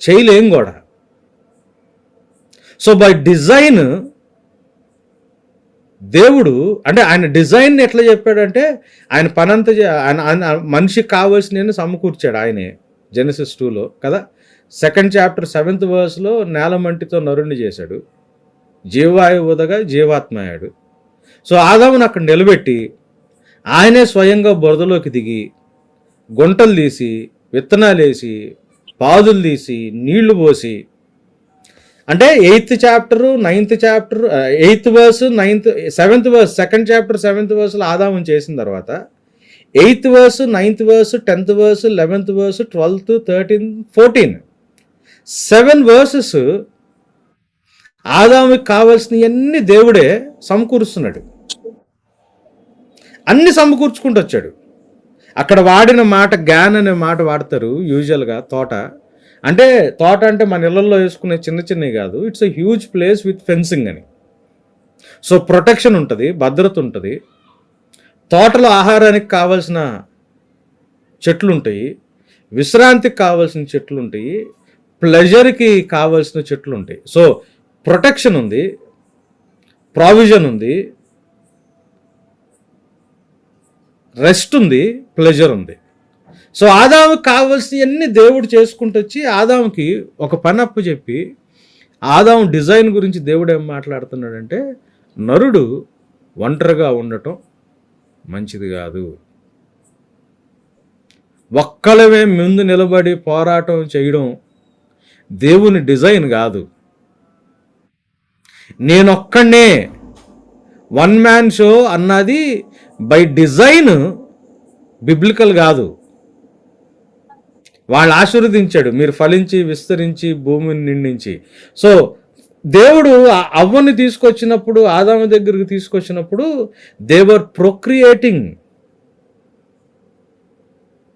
చేయలేం కూడా. సో బై డిజైన్ దేవుడు అంటే ఆయన డిజైన్ ఎట్లా చెప్పాడంటే ఆయన పనంతా ఆయన మనిషికి కావాల్సిన సమకూర్చాడు ఆయనే. జెనసిస్ 2లో కదా, 2nd చాప్టర్ 7th verseలో నేలమంటితో నరుణ్ణి చేశాడు, జీవాయువు ఉదగా జీవాత్మ అయ్యాడు. సో ఆదామును అక్కడ నిలబెట్టి ఆయనే స్వయంగా బురదలోకి దిగి గుంటలు తీసి విత్తనాలు వేసి పాదులు తీసి నీళ్లు పోసి, అంటే 8th chapter 9th chapter 8th verse 9th 7th verse 2nd chapter 7th verseలో ఆదామును చేసిన తర్వాత 8th verse 9th verse 10th verse 11th verse 12th 13th 14 7 verses ఆదాముకి కావాల్సినవన్నీ దేవుడే సమకూరుస్తున్నాడు. అన్ని సమకూర్చుకుంటూ వచ్చాడు. అక్కడ వాడిన మాట గ్యాన్ అనే మాట వాడతారు యూజువల్గా. తోట అంటే మన ఇళ్లలో వేసుకునే చిన్న చిన్నవి కాదు, it's a huge place with fencing అని. సో ప్రొటెక్షన్ ఉంటుంది, భద్రత ఉంటుంది. తోటలో ఆహారానికి కావాల్సిన చెట్లు ఉంటాయి, విశ్రాంతికి కావాల్సిన చెట్లు ఉంటాయి, ప్లెజర్కి కావాల్సిన చెట్లు ఉంటాయి. సో ప్రొటెక్షన్ ఉంది, ప్రావిజన్ ఉంది, రెస్ట్ ఉంది, ప్లెజర్ ఉంది. సో ఆదాముకి కావాల్సినవన్నీ దేవుడు చేసుకుంటూ వచ్చి ఆదాముకి ఒక పని అప్పు చెప్పి, ఆదాము డిజైన్ గురించి దేవుడు ఏం మాట్లాడుతున్నాడంటే నరుడు ఒంటరిగా ఉండటం మంచిది కాదు, ఒక్కలమే ముందు నిలబడి పోరాటం చేయడం దేవుని డిజైన్ కాదు. నేనొక్కడే వన్ మ్యాన్ షో అన్నది బై డిజైన్ బిబ్లికల్ కాదు. వాళ్ళు ఆశీర్వదించాడు, మీరు ఫలించి విస్తరించి భూమిని నిండించి. సో దేవుడు అవ్వని తీసుకొచ్చినప్పుడు, ఆదాము దగ్గరికి తీసుకొచ్చినప్పుడు దే వర్ ప్రొక్రియేటింగ్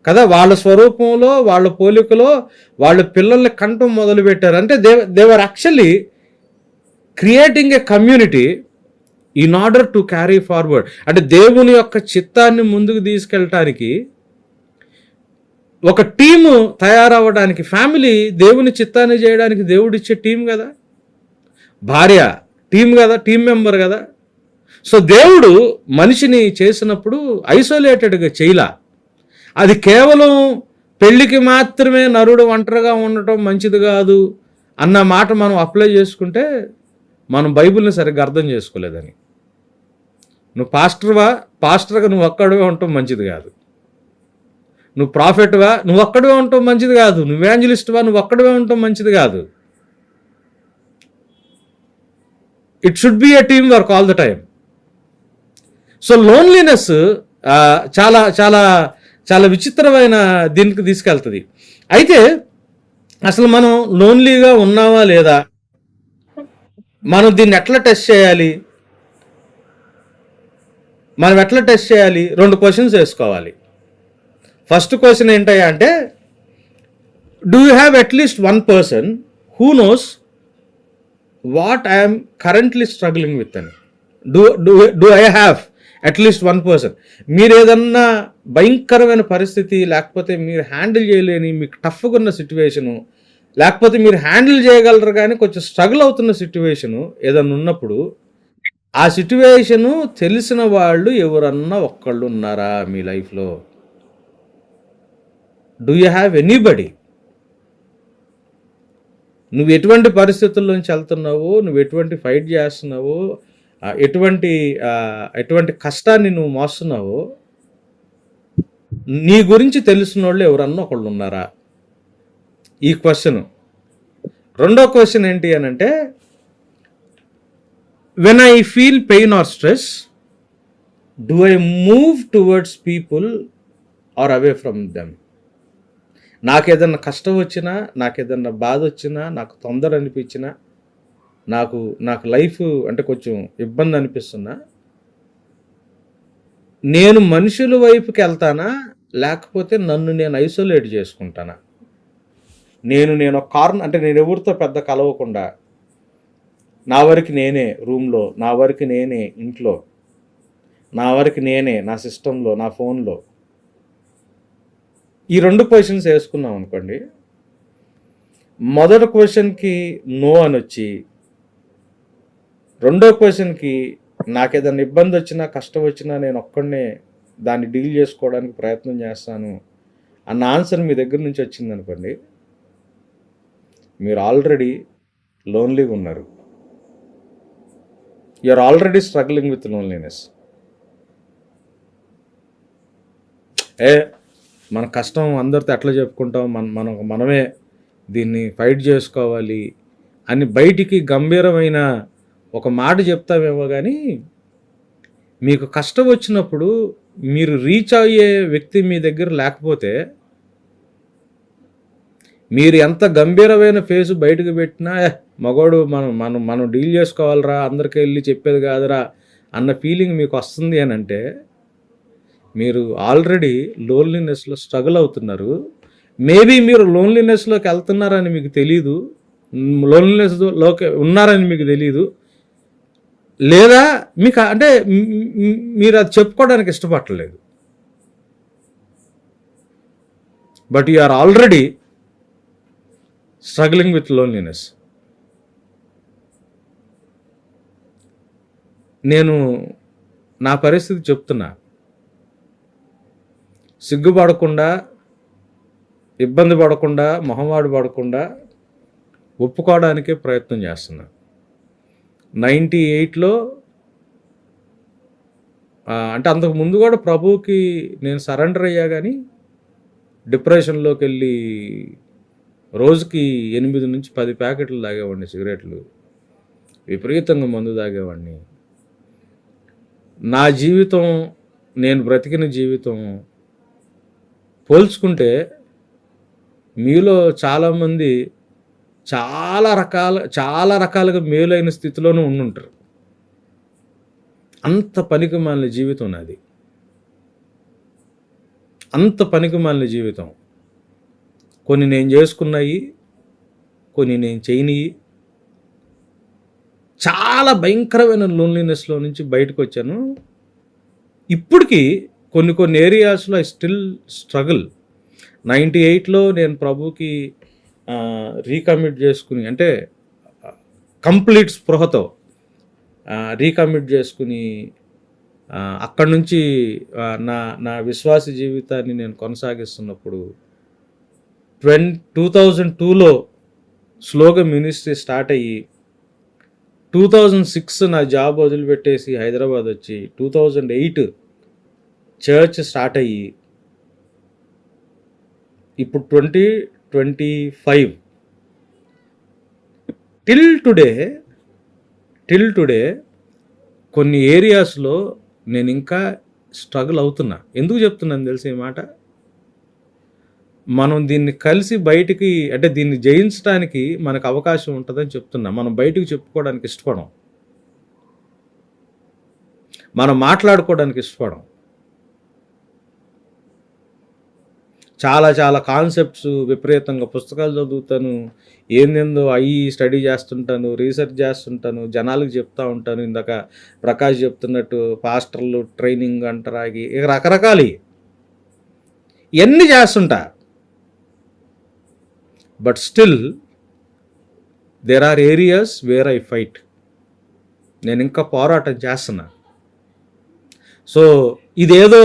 కదా, వాళ్ళ స్వరూపంలో వాళ్ళ పోలికలో వాళ్ళ పిల్లల్ని కంటం మొదలుపెట్టారు. అంటే they were actually creating a community in order to carry forward. అంటే దేవుని యొక్క చిత్తాన్ని ముందుకు తీసుకెళ్ళటానికి ఒక టీము తయారవ్వడానికి, ఫ్యామిలీ దేవుని చిత్తాన్ని చేయడానికి దేవుడిచ్చే టీం కదా, భార్య టీం కదా, టీం మెంబర్ కదా. సో దేవుడు మనిషిని చేసినప్పుడు ఐసోలేటెడ్గా చేయలా. అది కేవలం పెళ్ళికి మాత్రమే నరుడు ఒంటరిగా ఉండటం మంచిది కాదు అన్న మాట మనం అప్లై చేసుకుంటే మనం బైబిల్ని సరిగ్గా అర్థం చేసుకోలేదని. నువ్వు పాస్టర్గా నువ్వు ఒక్కడివే ఉండటం మంచిది కాదు, నువ్వు ప్రాఫెట్వా నువ్వు ఒక్కడివే ఉండటం మంచిది కాదు, నువ్వు ఎవాంజలిస్ట్వా నువ్వు ఒక్కడివే ఉండటం మంచిది కాదు. It should be a team work all the time. So loneliness చాలా చాలా చాలా విచిత్రమైన దీనికి తీసుకెళ్తుంది. అయితే అసలు మనం లోన్లీగా ఉన్నావా లేదా, మనం దీన్ని ఎట్లా టెస్ట్ చేయాలి, రెండు క్వశ్చన్స్ వేసుకోవాలి. ఫస్ట్ క్వశ్చన్ ఏంటయ్యా అంటే, do you have at least one person who knows what I'm currently struggling with అని. Do I have at least one person. మీరు ఏదన్నా భయంకరమైన పరిస్థితి, లేకపోతే మీరు హ్యాండిల్ చేయలేని మీకు టఫ్గా ఉన్న సిచ్యువేషను, లేకపోతే మీరు హ్యాండిల్ చేయగలరు కానీ కొంచెం స్ట్రగుల్ అవుతున్న సిచ్యువేషను ఏదన్నా ఉన్నప్పుడు, ఆ సిచ్యువేషను తెలిసిన వాళ్ళు ఎవరన్నా ఒక్కళ్ళు ఉన్నారా మీ లైఫ్లో? Do you have anybody? నువ్వు ఎటువంటి పరిస్థితుల్లోంచి వెళ్తున్నావు, నువ్వు ఎటువంటి ఫైట్ చేస్తున్నావు, ఎటువంటి కష్టాన్ని నువ్వు మోస్తున్నావు, నీ గురించి తెలిసిన వాళ్ళు ఎవరన్నా ఒకళ్ళు ఉన్నారా? ఈ క్వశ్చన్. రెండో క్వశ్చన్ ఏంటి అని అంటే, when I feel pain or stress, do I move towards people or away from them? నాకేదన్నా కష్టం వచ్చినా, నాకేదన్నా బాధ వచ్చినా, నాకు తొందర అనిపించినా, నాకు లైఫ్ అంటే కొంచెం ఇబ్బంది అనిపిస్తున్నా, నేను మనుషుల వైపుకి వెళ్తానా, లేకపోతే నన్ను నేను ఐసోలేట్ చేసుకుంటానా? నేను ఒక కార్నర్, అంటే నేను ఎవరితో పెద్ద కలవకుండా నా వరకు నేనే రూమ్లో, నా వరకు నేనే ఇంట్లో, నా వరకు నేనే నా సిస్టంలో, నా ఫోన్లో. ఈ రెండు క్వశ్చన్స్ వేసుకున్నాం అనుకోండి. మొదటి క్వశ్చన్కి నో అని వచ్చి, రెండో క్వశ్చన్కి నాకేదైనా ఇబ్బంది వచ్చినా, కష్టం వచ్చినా నేను ఒక్కడనే దాన్ని డీల్ చేసుకోవడానికి ప్రయత్నం చేస్తాను అన్న ఆన్సర్ మీ దగ్గర నుంచి వచ్చింది అనుకోండి, మీరు ఆల్రెడీ లోన్లీగా ఉన్నారు. You are already struggling with loneliness. మన కష్టం అందరితో ఎట్లా చెప్పుకుంటాం, మనమే దీన్ని ఫైట్ చేసుకోవాలి అని బయటికి గంభీరమైన ఒక మాట చెప్తామేమో కానీ, మీకు కష్టం వచ్చినప్పుడు మీరు రీచ్ అయ్యే వ్యక్తి మీ దగ్గర లేకపోతే, మీరు ఎంత గంభీరమైన ఫేసు బయటకు పెట్టినా, మగోడు మనం డీల్ చేసుకోవాలరా, అందరికీ వెళ్ళి చెప్పేది కాదురా అన్న ఫీలింగ్ మీకు వస్తుంది అని అంటే, మీరు ఆల్రెడీ లోన్లీనెస్లో స్ట్రగుల్ అవుతున్నారు. మేబీ మీరు లోన్లీనెస్లోకి వెళ్తున్నారని మీకు తెలీదు, లోన్లీనెస్లోకి ఉన్నారని మీకు తెలీదు, లేదా మీకు అంటే మీరు అది చెప్పుకోవడానికి ఇష్టపడలేదు. But you are already struggling with loneliness. నేను నా పరిస్థితి చెప్తున్నా, సిగ్గుపడకుండా, ఇబ్బంది పడకుండా, మొహమాడు పడకుండా ఒప్పుకోవడానికే ప్రయత్నం చేస్తున్నా. 98లో అంటే అంతకు ముందు కూడా ప్రభువుకి నేను సరెండర్ అయ్యా, కానీ డిప్రెషన్లోకి వెళ్ళి రోజుకి 8 నుంచి 10 ప్యాకెట్లు తాగేవాడిని, సిగరెట్లు, విపరీతంగా మందు తాగేవాడిని. నా జీవితం, నేను బ్రతికిన జీవితం పోల్చుకుంటే మీలో చాలామంది చాలా రకాలుగా మేలైన స్థితిలోనూ ఉండుంటారు. అంత పనికిమాలిన జీవితం నాది, అంత పనికిమాలిన జీవితం. కొన్ని నేను చేసుకున్నాయి, కొన్ని నేను చేయనివి. చాలా భయంకరమైన లోన్లీనెస్లో నుంచి బయటకు వచ్చాను. ఇప్పటికీ కొన్ని ఏరియాస్లో ఐ స్టిల్ స్ట్రగుల్. 98లో నేను ప్రభుకి రీకమిట్ చేసుకుని, అంటే కంప్లీట్ స్పృహతో రీకమిట్ చేసుకుని, అక్కడి నుంచి నా విశ్వాస జీవితాన్ని నేను కొనసాగిస్తున్నప్పుడు 2002లో స్లోగా మినిస్ట్రీ స్టార్ట్ అయ్యి, 2006 నా జాబ్ వదిలిపెట్టేసి హైదరాబాద్ వచ్చి, 2008 చర్చ్ స్టార్ట్ అయ్యి, ఇప్పుడు 2025 టిల్ టుడే కొన్ని ఏరియాస్లో నేను ఇంకా స్ట్రగుల్ అవుతున్నా. ఎందుకు చెప్తున్నాను తెలుసా ఈ మాట? మనం దీన్ని కలిసి బయటికి అంటే దీన్ని జయించడానికి మనకు అవకాశం ఉంటుందని చెప్తున్నా. మనం బయటికి చెప్పుకోవడానికి ఇష్టపడం. మనం మాట్లాడుకోవడానికి ఇష్టపడం. చాలా చాలా కాన్సెప్ట్స్ విపరీతంగా పుస్తకాలు చదువుతాను. ఏందేందో అయ్యి స్టడీ చేస్తుంటాను, రీసెర్చ్ చేస్తుంటాను, జనాలకు చెప్తా ఉంటాను. ఇందాక ప్రకాష్ చెప్తున్నట్టు పాస్టర్లు ట్రైనింగ్ అంటారా, ఇక రకరకాలు ఇవన్నీ చేస్తుంటా. But still there are areas where I fight. నేను ఇంకా పోరాటం చేస్తున్నా. సో ఇదేదో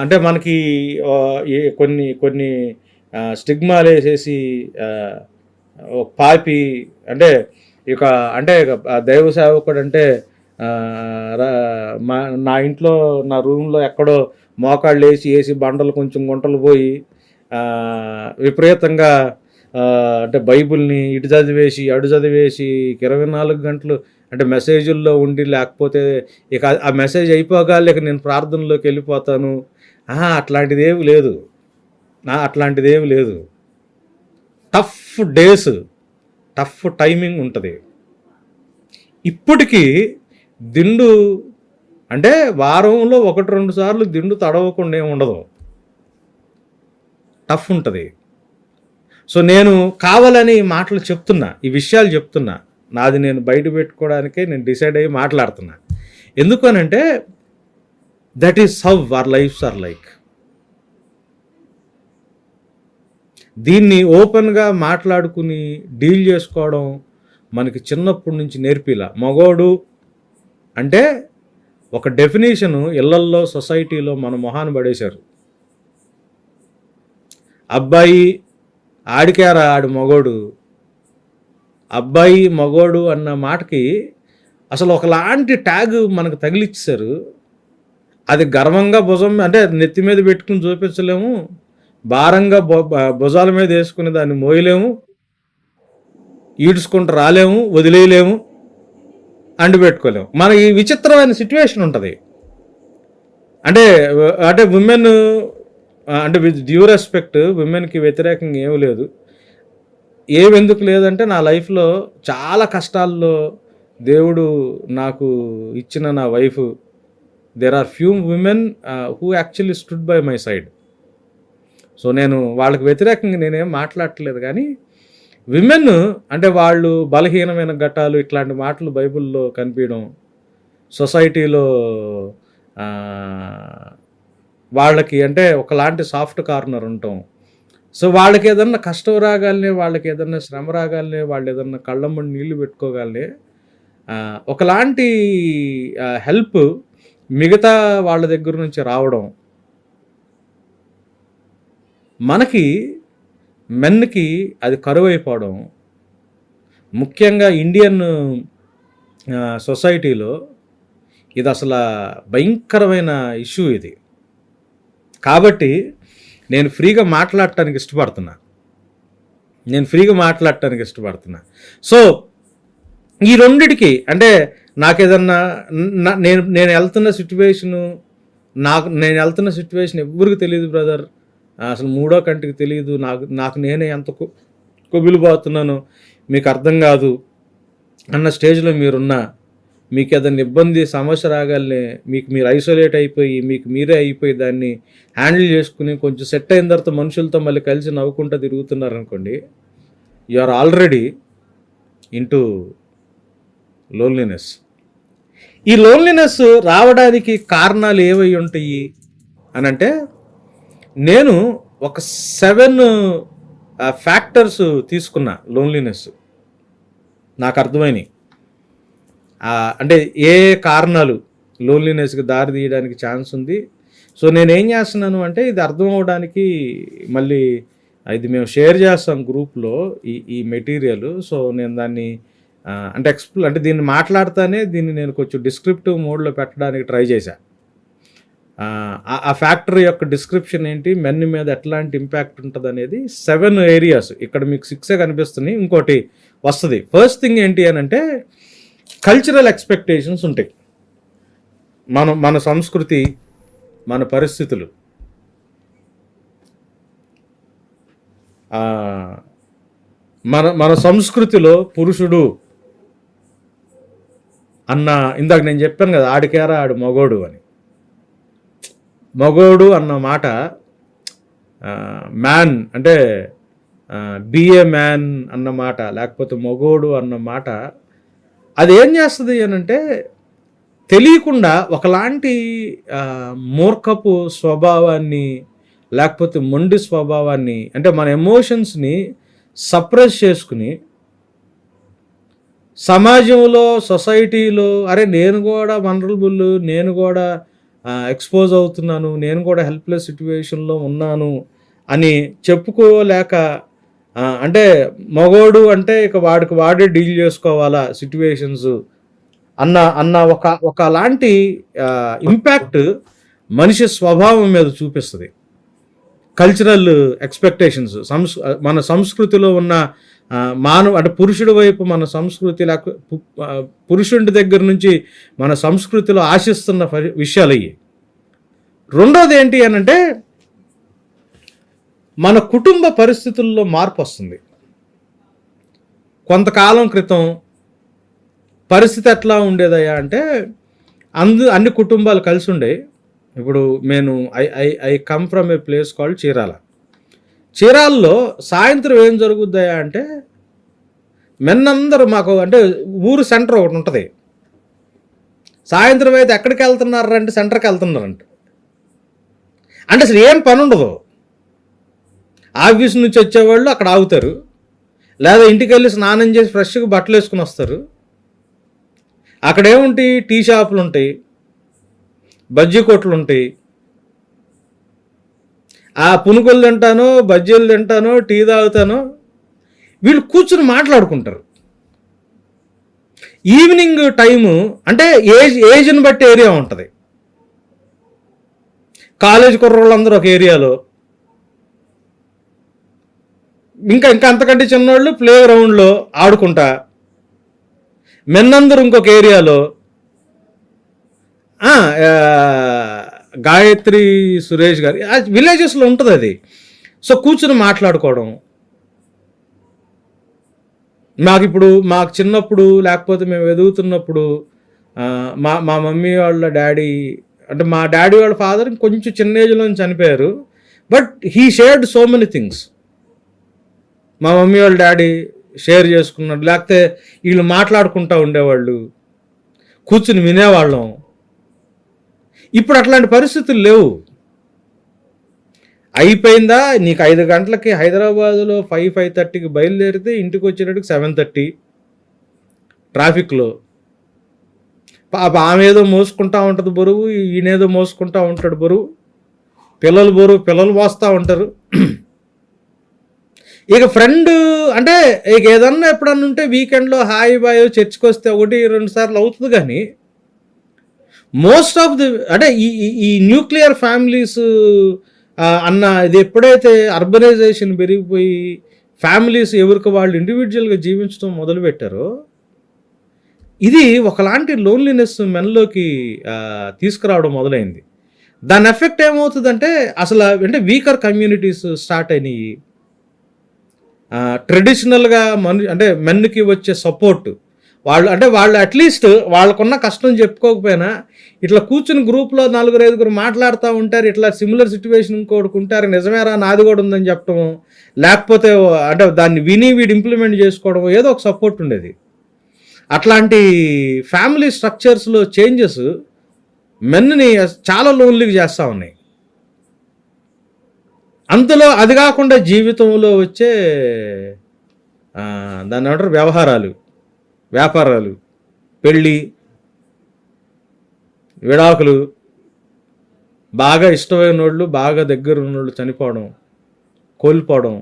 అంటే మనకి కొన్ని కొన్ని స్టిగ్మాలు వేసేసి పాపి అంటే ఇక అంటే దైవ సేవకుడు అంటే నా ఇంట్లో నా రూమ్లో ఎక్కడో మోకాళ్ళు వేసి బండలు కొంచెం గుంటలు పోయి విపరీతంగా అంటే బైబిల్ని ఇటు చదివేసి అడు చదివేసి 24 గంటలు అంటే మెసేజ్ల్లో ఉండి, లేకపోతే ఇక ఆ మెసేజ్ అయిపోగానే ఇక నేను ప్రార్థనలోకి వెళ్ళిపోతాను. అట్లాంటిదేమి లేదు. అట్లాంటిదేమి లేదు. టఫ్ డేస్, టఫ్ టైమింగ్ ఉంటుంది. ఇప్పటికీ దిండు అంటే వారంలో 1-2 సార్లు దిండు తడవకుండా ఏమి ఉండదు. టఫ్ ఉంటుంది. సో నేను కావాలని ఈ మాటలు చెప్తున్నా, ఈ విషయాలు చెప్తున్నా. నాది నేను బయట పెట్టుకోవడానికే నేను డిసైడ్ అయ్యి మాట్లాడుతున్నా. ఎందుకు అనంటే that is how our lifes are like. దీన్ని ఓపెన్గా మాట్లాడుకుని డీల్ చేసుకోవడం మనకి చిన్నప్పటి నుంచి నేర్పిలా. మగోడు అంటే ఒక డెఫినేషను ఇళ్లల్లో సొసైటీలో మన మొహాన్ని పడేశారు. అబ్బాయి ఆడికారా ఆడు మగోడు, అబ్బాయి మగోడు అన్న మాటకి అసలు ఒకలాంటి ట్యాగ్ మనకు తగిలిచ్చారు. అది గర్వంగా భుజం అంటే నెత్తి మీద పెట్టుకుని చూపించలేము, భారంగా భుజాల మీద వేసుకుని దాన్ని మోయలేము, ఈడ్చుకుంటూ రాలేము, వదిలేయలేము, అండిపెట్టుకోలేము. మన ఈ విచిత్రమైన సిచ్యువేషన్ ఉంటుంది. అంటే అంటే విమెన్ అంటే విత్ డ్యూ రెస్పెక్ట్ విమెన్కి వ్యతిరేకంగా ఏమీ లేదు. ఏమెందుకు లేదంటే నా లైఫ్లో చాలా కష్టాల్లో దేవుడు నాకు ఇచ్చిన నా wife, there are few women who actually stood by my side. So నేను వాళ్ళకి వ్యతిరేకంగా నేనేం మాట్లాడట్లేదు, కానీ విమెన్ అంటే వాళ్ళు బలహీనమైన ఘట్టాలు ఇట్లాంటి మాటలు బైబిల్లో కనిపించడం, సొసైటీలో వాళ్ళకి అంటే ఒకలాంటి సాఫ్ట్ కార్నర్ ఉంటాం. సో వాళ్ళకి ఏదన్నా కష్టం రాగానే, వాళ్ళకి ఏదన్నా శ్రమ రాగానే, వాళ్ళు ఏదన్నా కళ్ళమ్మడి నీళ్లు పెట్టుకోగానే ఒకలాంటి హెల్ప్ మిగతా వాళ్ళ దగ్గర నుంచి రావడం, మనకి మెన్కి అది కరువైపోవడం, ముఖ్యంగా ఇండియన్ సొసైటీలో ఇది అసలు భయంకరమైన ఇష్యూ ఇది. కాబట్టి నేను ఫ్రీగా మాట్లాడటానికి ఇష్టపడుతున్నా. సో ఈ రెండిటికి అంటే నాకేదన్నా నేను వెళ్తున్న సిచ్యువేషన్ ఎవరికి తెలియదు బ్రదర్, అసలు మూడో కంటికి తెలియదు. నాకు నేనే ఎంత కొబిలిపోతున్నానో మీకు అర్థం కాదు అన్న స్టేజ్లో మీరున్నా, మీకు ఏదైనా ఇబ్బంది సమస్య రాగానే మీరు ఐసోలేట్ అయిపోయి మీకు మీరే అయిపోయి దాన్ని హ్యాండిల్ చేసుకుని కొంచెం సెట్ అయిన తర్వాత మనుషులతో మళ్ళీ కలిసి నవ్వుకుంటూ తిరుగుతున్నారనుకోండి, you are already into loneliness. ఈ లోన్లీనెస్ రావడానికి కారణాలు ఏవై ఉంటాయి అని అంటే, నేను ఒక 7 ఫ్యాక్టర్స్ తీసుకున్నా లోన్లీనెస్ నాకు అర్థమైనవి. అంటే ఏ కారణాలు లోన్లీనెస్కి దారి తీయడానికి ఛాన్స్ ఉంది. సో నేనేం చేస్తున్నాను అంటే ఇది అర్థం అవడానికి మళ్ళీ ఇది మేము షేర్ చేస్తాం గ్రూప్లో ఈ మెటీరియల్. సో నేను దాన్ని అంటే దీన్ని మాట్లాడుతానే దీన్ని నేను కొంచెం డిస్క్రిప్టివ్ మోడ్లో పెట్టడానికి ట్రై చేశా. ఆ ఫ్యాక్టర్ యొక్క డిస్క్రిప్షన్ ఏంటి, మెన్ మీద ఎట్లాంటి ఇంపాక్ట్ ఉంటుంది అనేది 7 ఏరియాస్. ఇక్కడ మీకు 6 కనిపిస్తున్నాయి, ఇంకోటి వస్తుంది. ఫస్ట్ థింగ్ ఏంటి అని అంటే కల్చరల్ ఎక్స్పెక్టేషన్స్ ఉంటాయి. మన సంస్కృతి, మన పరిస్థితులు. ఆహ్, మన సంస్కృతిలో పురుషుడు అన్న, ఇందాక నేను చెప్పాను కదా, ఆడికేరా ఆడు మగోడు అని. మగోడు అన్న మాట, మ్యాన్ అంటే బీ ఏ మ్యాన్ అన్న మాట, లేకపోతే మగోడు అన్న మాట, అది ఏం చేస్తుంది అనంటే తెలియకుండా ఒకలాంటి మూర్ఖపు స్వభావాన్ని, లేకపోతే మొండి స్వభావాన్ని, అంటే మన ఎమోషన్స్ని సప్రెస్ చేసుకుని సమాజంలో, సొసైటీలో అరే నేను కూడా వనరబుల్, నేను కూడా ఎక్స్పోజ్ అవుతున్నాను, నేను కూడా హెల్ప్లెస్ సిట్యువేషన్లో ఉన్నాను అని చెప్పుకోలేక, అంటే మగోడు అంటే ఇక వాడికి వాడే డీల్ చేసుకోవాలా సిట్యువేషన్స్ అన్న ఒకలాంటి ఇంపాక్ట్ మనిషి స్వభావం మీద చూపిస్తుంది. కల్చరల్ ఎక్స్పెక్టేషన్స్, మన సంస్కృతిలో ఉన్న అంటే పురుషుడి వైపు మన సంస్కృతి, పురుషుడి దగ్గర నుంచి మన సంస్కృతిలో ఆశిస్తున్న విషయాలు అయ్యి. రెండోది ఏంటి అనంటే మన కుటుంబ పరిస్థితుల్లో మార్పు వస్తుంది. కొంతకాలం క్రితం పరిస్థితి ఎట్లా ఉండేదయ్యా అంటే అన్ని కుటుంబాలు కలిసి ఉండే. ఇప్పుడు నేను I come from a place called Chirala. చీరాల్లో సాయంత్రం ఏం జరుగుద్దయా అంటే మెన్నందరూ మాకు, అంటే ఊరు సెంటర్ ఒకటి ఉంటుంది. సాయంత్రం అయితే ఎక్కడికి వెళ్తున్నారంటే సెంటర్కి వెళ్తున్నారంట. అంటే అసలు ఏం పని ఉండదు. ఆఫీస్ నుంచి వచ్చేవాళ్ళు అక్కడ ఆగుతారు, లేదా ఇంటికి వెళ్ళి స్నానం చేసి ఫ్రెష్గా బట్టలు వేసుకుని వస్తారు. అక్కడేముంటాయి, టీ షాపులు ఉంటాయి, బజ్జీ కొట్లు ఉంటాయి. ఆ పునుగులు తింటానో, బజ్జీలు తింటానో, టీ తాగుతానో, వీళ్ళు కూర్చుని మాట్లాడుకుంటారు. ఈవినింగ్ టైము అంటే ఏజ్ని బట్టి ఏరియా ఉంటుంది. కాలేజ్ కుర్రోళ్ళందరూ ఒక ఏరియాలో, ఇంకా అంతకంటే చిన్నవాళ్ళు ప్లే గ్రౌండ్లో ఆడుకుంటా, మెన్నందరూ ఇంకొక ఏరియాలో, గాయత్రి సురేష్ గారి విలేజెస్లో ఉంటుంది అది. సో కూర్చుని మాట్లాడుకోవడం. మాకు చిన్నప్పుడు, లేకపోతే మేము ఎదుగుతున్నప్పుడు మా మమ్మీ వాళ్ళ డాడీ, అంటే మా డాడీ వాళ్ళ ఫాదర్ కొంచెం చిన్న ఏజ్లో చనిపోయారు. But he shared so many things. మా మమ్మీ వాళ్ళ డాడీ షేర్ చేసుకున్నాడు, లేకపోతే వీళ్ళు మాట్లాడుకుంటూ ఉండేవాళ్ళు, కూర్చుని వినేవాళ్ళం. ఇప్పుడు అట్లాంటి పరిస్థితులు లేవు. అయిపోయిందా, నీకు 5 గంటలకి హైదరాబాదులో 5:30కి బయలుదేరితే ఇంటికి వచ్చేటట్టుకు 7:30 ట్రాఫిక్లో. ఆమె ఏదో మోసుకుంటా ఉంటుంది బరువు, ఈయనేదో మోసుకుంటా ఉంటాడు బరువు, పిల్లలు మోస్తూ ఉంటారు. ఇక ఫ్రెండ్ అంటే ఇక ఏదన్నా ఎప్పుడన్నా ఉంటే వీకెండ్లో హాయ్ బాయ్ చర్చికి వస్తే 1-2 సార్లు అవుతుంది. కానీ మోస్ట్ ఆఫ్ ది, అంటే ఈ న్యూక్లియర్ ఫ్యామిలీస్ అన్న ఇది ఎప్పుడైతే అర్బనైజేషన్ పెరిగిపోయి ఫ్యామిలీస్ ఎవరికి వాళ్ళు ఇండివిజువల్గా జీవించడం మొదలుపెట్టారో, ఇది ఒకలాంటి లోన్లీనెస్ మెన్లోకి తీసుకురావడం మొదలైంది. దాని ఎఫెక్ట్ ఏమవుతుందంటే అసలు అంటే వీకర్ కమ్యూనిటీస్ స్టార్ట్ అయినాయి. ట్రెడిషనల్గా అంటే మెన్కి వచ్చే సపోర్ట్, వాళ్ళు అట్లీస్ట్ వాళ్ళకున్న కష్టం చెప్పుకోకపోయినా ఇట్లా కూర్చుని గ్రూప్లో 4-5 మాట్లాడుతూ ఉంటారు. ఇట్లా సిమిలర్ సిచ్యువేషన్ ఇంకోటికి ఉంటారు, నిజమేరా నాది కూడా ఉందని చెప్పడం, లేకపోతే అంటే దాన్ని విని వీడు ఇంప్లిమెంట్ చేసుకోవడం, ఏదో ఒక సపోర్ట్ ఉండేది. అట్లాంటి ఫ్యామిలీ స్ట్రక్చర్స్లో చేంజెస్ మెన్ని చాలా లోన్లీగా చేస్తూ ఉన్నాయి. అంతలో అది కాకుండా జీవితంలో వచ్చే దాన్ని ఏమంటారు, వ్యాపారాలు, పెళ్ళి, విడాకులు, బాగా ఇష్టమైన వాళ్ళు, బాగా దగ్గర ఉన్నోళ్ళు చనిపోవడం, కోల్పోవడం.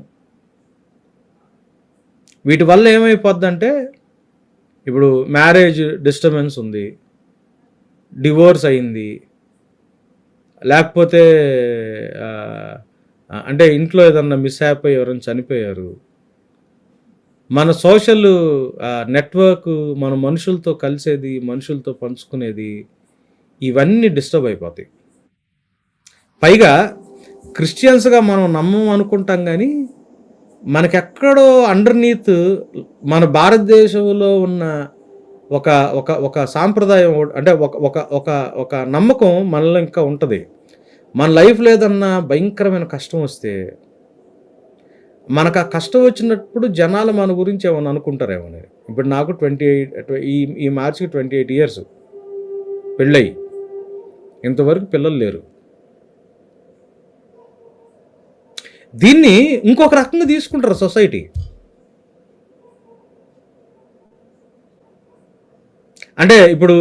వీటి వల్ల ఏమైపోద్దంటే ఇప్పుడు మ్యారేజ్ డిస్టర్బెన్స్ ఉంది, డివోర్స్ అయింది, లేకపోతే అంటే ఇంట్లో ఏదన్నా మిస్హ్యాప్ అయ్యి ఎవరైనా చనిపోయారు. మన సోషల్ నెట్వర్క్, మన మనుషులతో కలిసేది, మనుషులతో పంచుకునేది, ఇవన్నీ డిస్టర్బ్ అయిపోతాయి. పైగా క్రిస్టియన్స్గా మనం నమ్మం అనుకుంటాం, కానీ మనకెక్కడో అండర్నీత్ మన భారతదేశంలో ఉన్న ఒక ఒక ఒక సాంప్రదాయం, అంటే ఒక ఒక ఒక ఒక నమ్మకం మనలో ఇంకా ఉంటుంది. మన లైఫ్లో ఏదన్నా భయంకరమైన కష్టం వస్తే, మనకు ఆ కష్టం వచ్చినప్పుడు జనాలు మన గురించి ఏమన్నా అనుకుంటారేమో. ఇప్పుడు నాకు 28 ఈ మార్చికి 28 ఇయర్స్ పెళ్ళయి, ఇంతవరకు పిల్లలు లేరు. దీన్ని ఇంకొక రకంగా తీసుకుంటారు సొసైటీ. అంటే ఇప్పుడు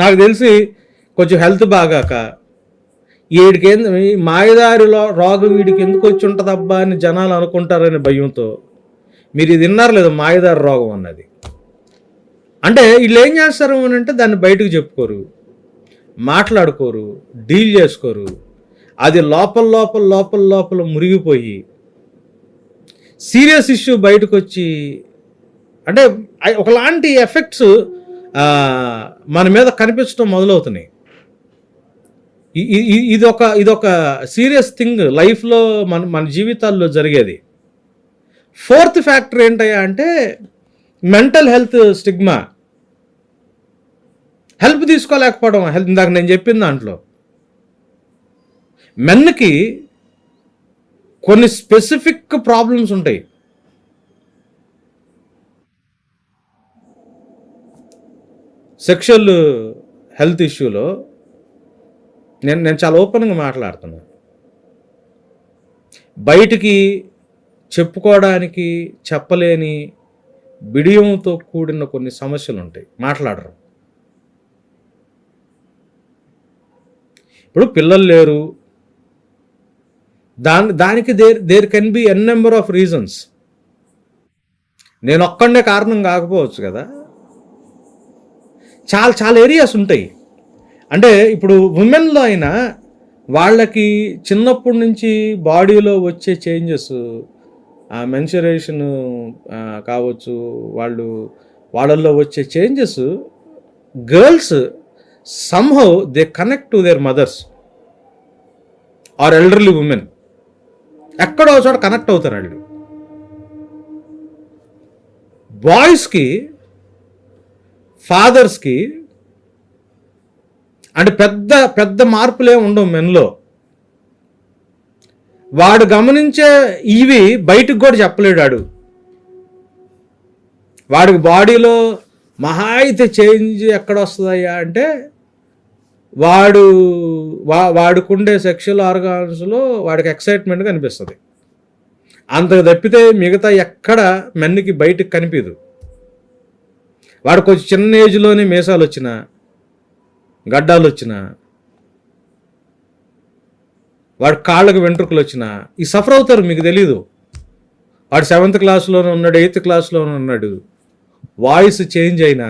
నాకు తెలిసి కొంచెం హెల్త్ బాగాక, వీడికేంది మాయదారిలో రోగం వీడికి ఎందుకు వచ్చి ఉంటుంది అబ్బా అని జనాలు అనుకుంటారనే భయంతో, మీరు ఇది విన్నారు లేదు, మాయదారి రోగం అన్నది. అంటే వీళ్ళు ఏం చేస్తారు అని అంటే దాన్ని బయటకు చెప్పుకోరు, మాట్లాడుకోరు, డీల్ చేసుకోరు. అది లోపల లోపల లోపల లోపల మురిగిపోయి సీరియస్ ఇష్యూ బయటకు వచ్చి, అంటే ఒకలాంటి ఎఫెక్ట్స్ మన మీద కనిపించడం మొదలవుతున్నాయి. ఇదొక సీరియస్ థింగ్ లైఫ్లో మన జీవితాల్లో జరిగేది. ఫోర్త్ ఫ్యాక్టర్ ఏంటయ్యా అంటే మెంటల్ హెల్త్ స్టిగ్మా. హెల్ప్ తీసుకోలేకపోవడం. ఇందాక నేను చెప్పిన దాంట్లో మెన్కి కొన్ని స్పెసిఫిక్ ప్రాబ్లమ్స్ ఉంటాయి. సెక్షువల్ హెల్త్ ఇష్యూలో నేను చాలా ఓపెన్గా మాట్లాడుతున్నాను. బయటికి చెప్పుకోవడానికి చెప్పలేని బిడియంతో కూడిన కొన్ని సమస్యలు ఉంటాయి, మాట్లాడరు. ఇప్పుడు పిల్లలు లేరు, దానికి there can be n number of reasons. నేను ఒక్కడే కారణం కాకపోవచ్చు కదా, చాలా చాలా ఏరియాస్ ఉంటాయి. అంటే ఇప్పుడు ఉమెన్లో అయినా వాళ్ళకి చిన్నప్పటి నుంచి బాడీలో వచ్చే చేంజెస్, మెన్సురేషన్ కావచ్చు, వాళ్ళల్లో వచ్చే changes, girls somehow they connect to their mothers or elderly women. ఎక్కడో చోట కనెక్ట్ అవుతారు వాళ్ళు. బాయ్స్కి ఫాదర్స్కి అంటే పెద్ద పెద్ద మార్పులే ఉండవు మెన్లో. వాడు గమనించే ఇవి బయటకు కూడా చెప్పలేడు. వాడికి బాడీలో మహా అయితే చేంజ్ ఎక్కడ వస్తుందయ్యా అంటే వాడుకుండే సెక్షువల్ ఆర్గాన్స్లో వాడికి ఎక్సైట్మెంట్ కనిపిస్తుంది. అంతకు తప్పితే మిగతా ఎక్కడ మెన్కి బయటకు కనిపించదు. వాడు కొంచెం చిన్న ఏజ్లోనే మీసాలు వచ్చినా, గడ్డాలు వచ్చినా, వాడు కాళ్ళకు వెంట్రుకలు వచ్చినా ఈ సఫర్ అవుతారు, మీకు తెలీదు. వాడు 7th క్లాస్లోనే ఉన్నాడు, 8th క్లాస్లోనే ఉన్నాడు, వాయిస్ చేంజ్ అయినా.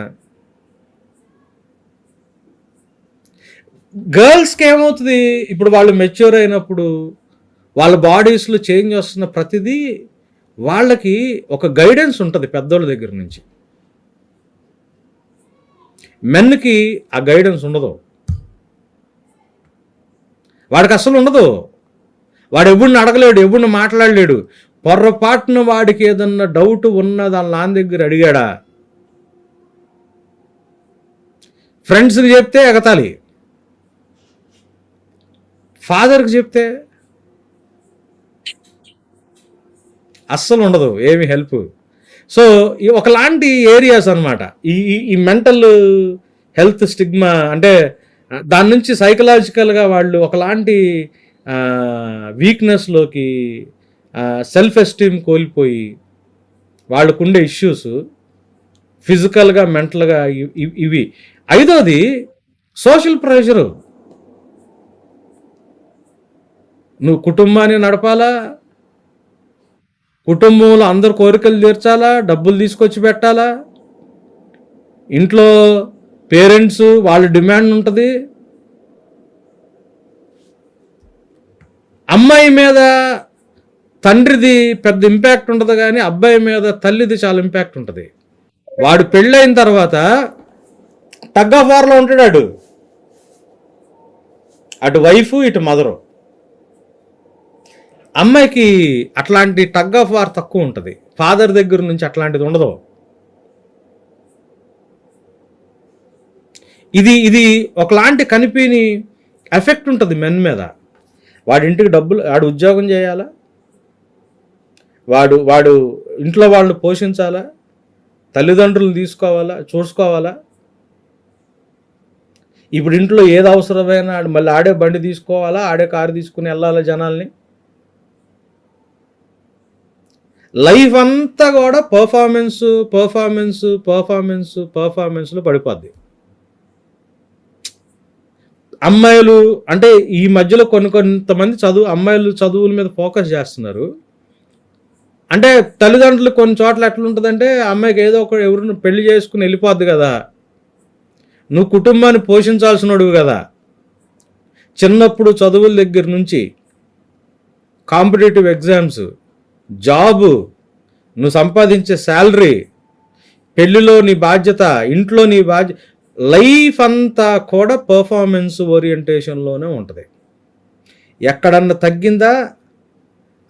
గర్ల్స్కి ఏమవుతుంది, ఇప్పుడు వాళ్ళు మెచ్యూర్ అయినప్పుడు వాళ్ళ బాడీస్లో చేంజ్ వస్తున్న ప్రతిదీ వాళ్ళకి ఒక గైడెన్స్ ఉంటుంది పెద్దోళ్ళ దగ్గర నుంచి. మెన్కి ఆ గైడెన్స్ ఉండదు, వాడికి అస్సలు ఉండదు. వాడు ఎవరిని అడగలేడు, ఎవరిని మాట్లాడలేడు. పొర్రపాటున వాడికి ఏదన్నా డౌట్ ఉన్నా దాని నాన్న దగ్గర అడిగాడా, ఫ్రెండ్స్కి చెప్తే ఎగతాలి, ఫాదర్కి చెప్తే అస్సలు ఉండదు ఏమి హెల్ప్. సో ఒకలాంటి ఏరియాస్ అనమాట ఈ మెంటల్ హెల్త్ స్టిగ్మా. అంటే దాని నుంచి సైకలాజికల్గా వాళ్ళు ఒకలాంటి వీక్నెస్లోకి, సెల్ఫ్ ఎస్టీమ్ కోల్పోయి వాళ్ళకుండే ఇష్యూస్ ఫిజికల్గా, మెంటల్గా ఇవి. 5వది సోషల్ ప్రెషరు. నువ్వు కుటుంబాన్ని నడపాలా, కుటుంబంలో అందరు కోరికలు తీర్చాలా, డబ్బులు తీసుకొచ్చి పెట్టాలా, ఇంట్లో పేరెంట్స్ వాళ్ళ డిమాండ్ ఉంటుంది. అమ్మాయి మీద తండ్రిది పెద్ద ఇంపాక్ట్ ఉంటుంది, కానీ అబ్బాయి మీద తల్లిది చాలా ఇంపాక్ట్ ఉంటుంది. వాడు పెళ్ళైన తర్వాత టగ్ ఆఫ్ వార్లో ఉంటాడు. అటు వైఫ్ ఇటు మదరు. అమ్మాయికి అట్లాంటి టగ్ ఆఫ్ వార్ తక్కువ ఉంటుంది, ఫాదర్ దగ్గర నుంచి అట్లాంటిది ఉండదు. ఇది ఒకలాంటి కనిపిని ఎఫెక్ట్ ఉంటుంది మెన్ మీద. వాడి ఇంటికి డబ్బులు, వాడు ఉద్యోగం చేయాలా, వాడు ఇంట్లో వాళ్ళని పోషించాలా, తల్లిదండ్రులు చూసుకోవాలా. ఇప్పుడు ఇంట్లో ఏది అవసరమైనా మళ్ళీ ఆడే బండి తీసుకోవాలా, ఆడే కారు తీసుకుని వెళ్ళాలా జనాల్ని. లైఫ్ అంతా కూడా పర్ఫార్మెన్స్లో పడిపోద్ది. అమ్మాయిలు అంటే ఈ మధ్యలో కొంతమంది అమ్మాయిలు చదువుల మీద ఫోకస్ చేస్తున్నారు. అంటే తల్లిదండ్రులు కొన్ని చోట్ల ఎట్లుంటుందంటే, అమ్మాయికి ఏదో ఒక ఎవరిని పెళ్లి చేసుకుని వెళ్ళిపోద్ది కదా, నువ్వు కుటుంబాన్ని పోషించాల్సినోడు కదా, చిన్నప్పుడు చదువుల దగ్గర నుంచి కాంపిటేటివ్ ఎగ్జామ్స్, జాబు, నువ్వు సంపాదించే శాలరీ, పెళ్ళిలో నీ బాధ్యత, ఇంట్లో నీ బాధ్యత, లైఫ్ అంతా కూడా పర్ఫార్మెన్స్ ఓరియంటేషన్లోనే ఉంటుంది. ఎక్కడన్నా తగ్గిందా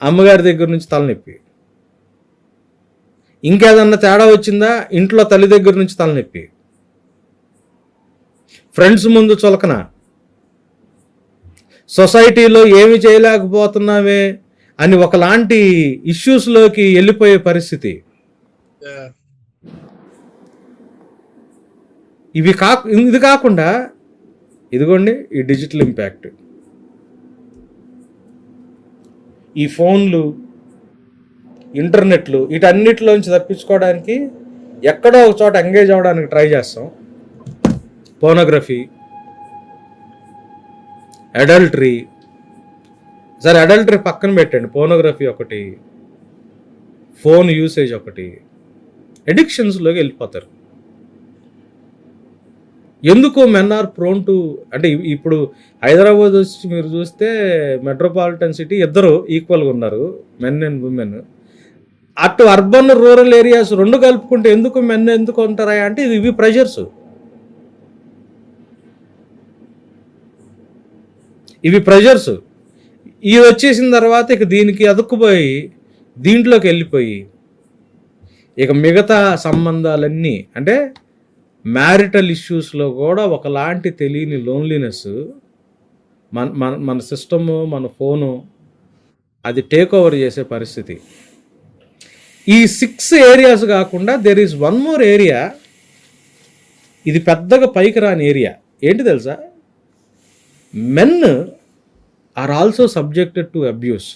అమ్మగారి దగ్గర నుంచి తలనొప్పి, ఇంకేదన్నా తేడా వచ్చిందా ఇంట్లో తల్లి దగ్గర నుంచి తలనొప్పి, ఫ్రెండ్స్ ముందు చులకన, సొసైటీలో ఏమి చేయలేకపోతున్నావే అని ఒకలాంటి ఇష్యూస్లోకి వెళ్ళిపోయే పరిస్థితి. ఇది కాకుండా ఇదిగోండి ఈ డిజిటల్ ఇంపాక్ట్, ఈ ఫోన్లు, ఇంటర్నెట్లు, వీటన్నిటిలోంచి తప్పించుకోవడానికి ఎక్కడో ఒక చోట ఎంగేజ్ అవ్వడానికి ట్రై చేస్తాం. Pornography, adultery. సరే అడల్టరీ పక్కన పెట్టండి, పోర్నోగ్రఫీ ఒకటి, ఫోన్ యూసేజ్ ఒకటి, అడిక్షన్స్లోకి వెళ్ళిపోతారు. ఎందుకు మెన్ ఆర్ ప్రోన్ టు, అంటే ఇప్పుడు హైదరాబాద్ వచ్చి మీరు చూస్తే మెట్రోపాలిటన్ సిటీ ఇద్దరు ఈక్వల్గా ఉన్నారు, మెన్ అండ్ ఉమెన్. అటు అర్బన్ రూరల్ ఏరియాస్ రెండు కలుపుకుంటే ఎందుకు మెన్ ఎందుకు ఉంటారా అంటే ఇవి ప్రెషర్స్. ఇది వచ్చేసిన తర్వాత ఇక దీనికి అతుక్కుపోయి దీంట్లోకి వెళ్ళిపోయి ఇక మిగతా సంబంధాలన్నీ, అంటే మ్యారిటల్ ఇష్యూస్లో కూడా ఒకలాంటి తెలియని లోన్లీనెస్, మన సిస్టము, మన ఫోను అది టేక్ ఓవర్ చేసే పరిస్థితి. ఈ 6 ఏరియాస్ కాకుండా there is one more area, ఇది పెద్దగా పైకి రాని ఏరియా. ఏంటి తెలుసా? Men are also subjected to abuse.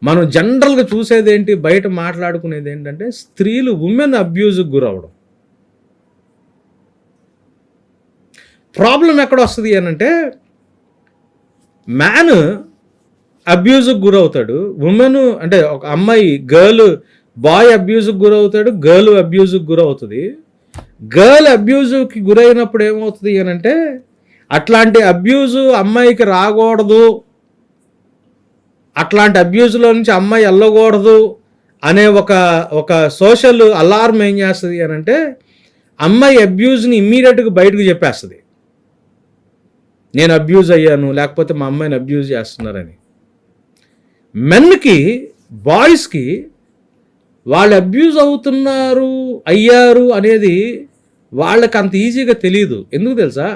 మనం జనరల్గా చూసేది ఏంటి, బయట మాట్లాడుకునేది ఏంటంటే స్త్రీలు ఉమెన్ అబ్యూజ్కి గురవడం. ప్రాబ్లం ఎక్కడ వస్తుంది అనంటే, మ్యాన్ అబ్యూజ్కి గురవుతాడు, ఉమెన్ అంటే ఒక అమ్మాయి బాయ్ అబ్యూజ్కి గురవుతాడు, గర్ల్ అబ్యూజ్కి గురవుతుంది. గర్ల్ అబ్యూజ్కి గురైనప్పుడు ఏమవుతుంది అనంటే, అట్లాంటి అబ్యూజు అమ్మాయికి రాకూడదు, అట్లాంటి అబ్యూజ్లో నుంచి అమ్మాయి వెళ్ళకూడదు అనే ఒక సోషల్ అలారం ఏం చేస్తుంది అనంటే, అమ్మాయి అబ్యూజ్ని ఇమ్మీడియట్గా బయటకు చెప్పేస్తుంది, నేను అబ్యూజ్ అయ్యాను, లేకపోతే మా అమ్మాయిని అబ్యూజ్ చేస్తున్నారని. మెన్కి, బాయ్స్కి వాళ్ళు అబ్యూజ్ అయ్యారు అనేది వాళ్ళకి అంత ఈజీగా తెలియదు. ఎందుకు తెలుసా?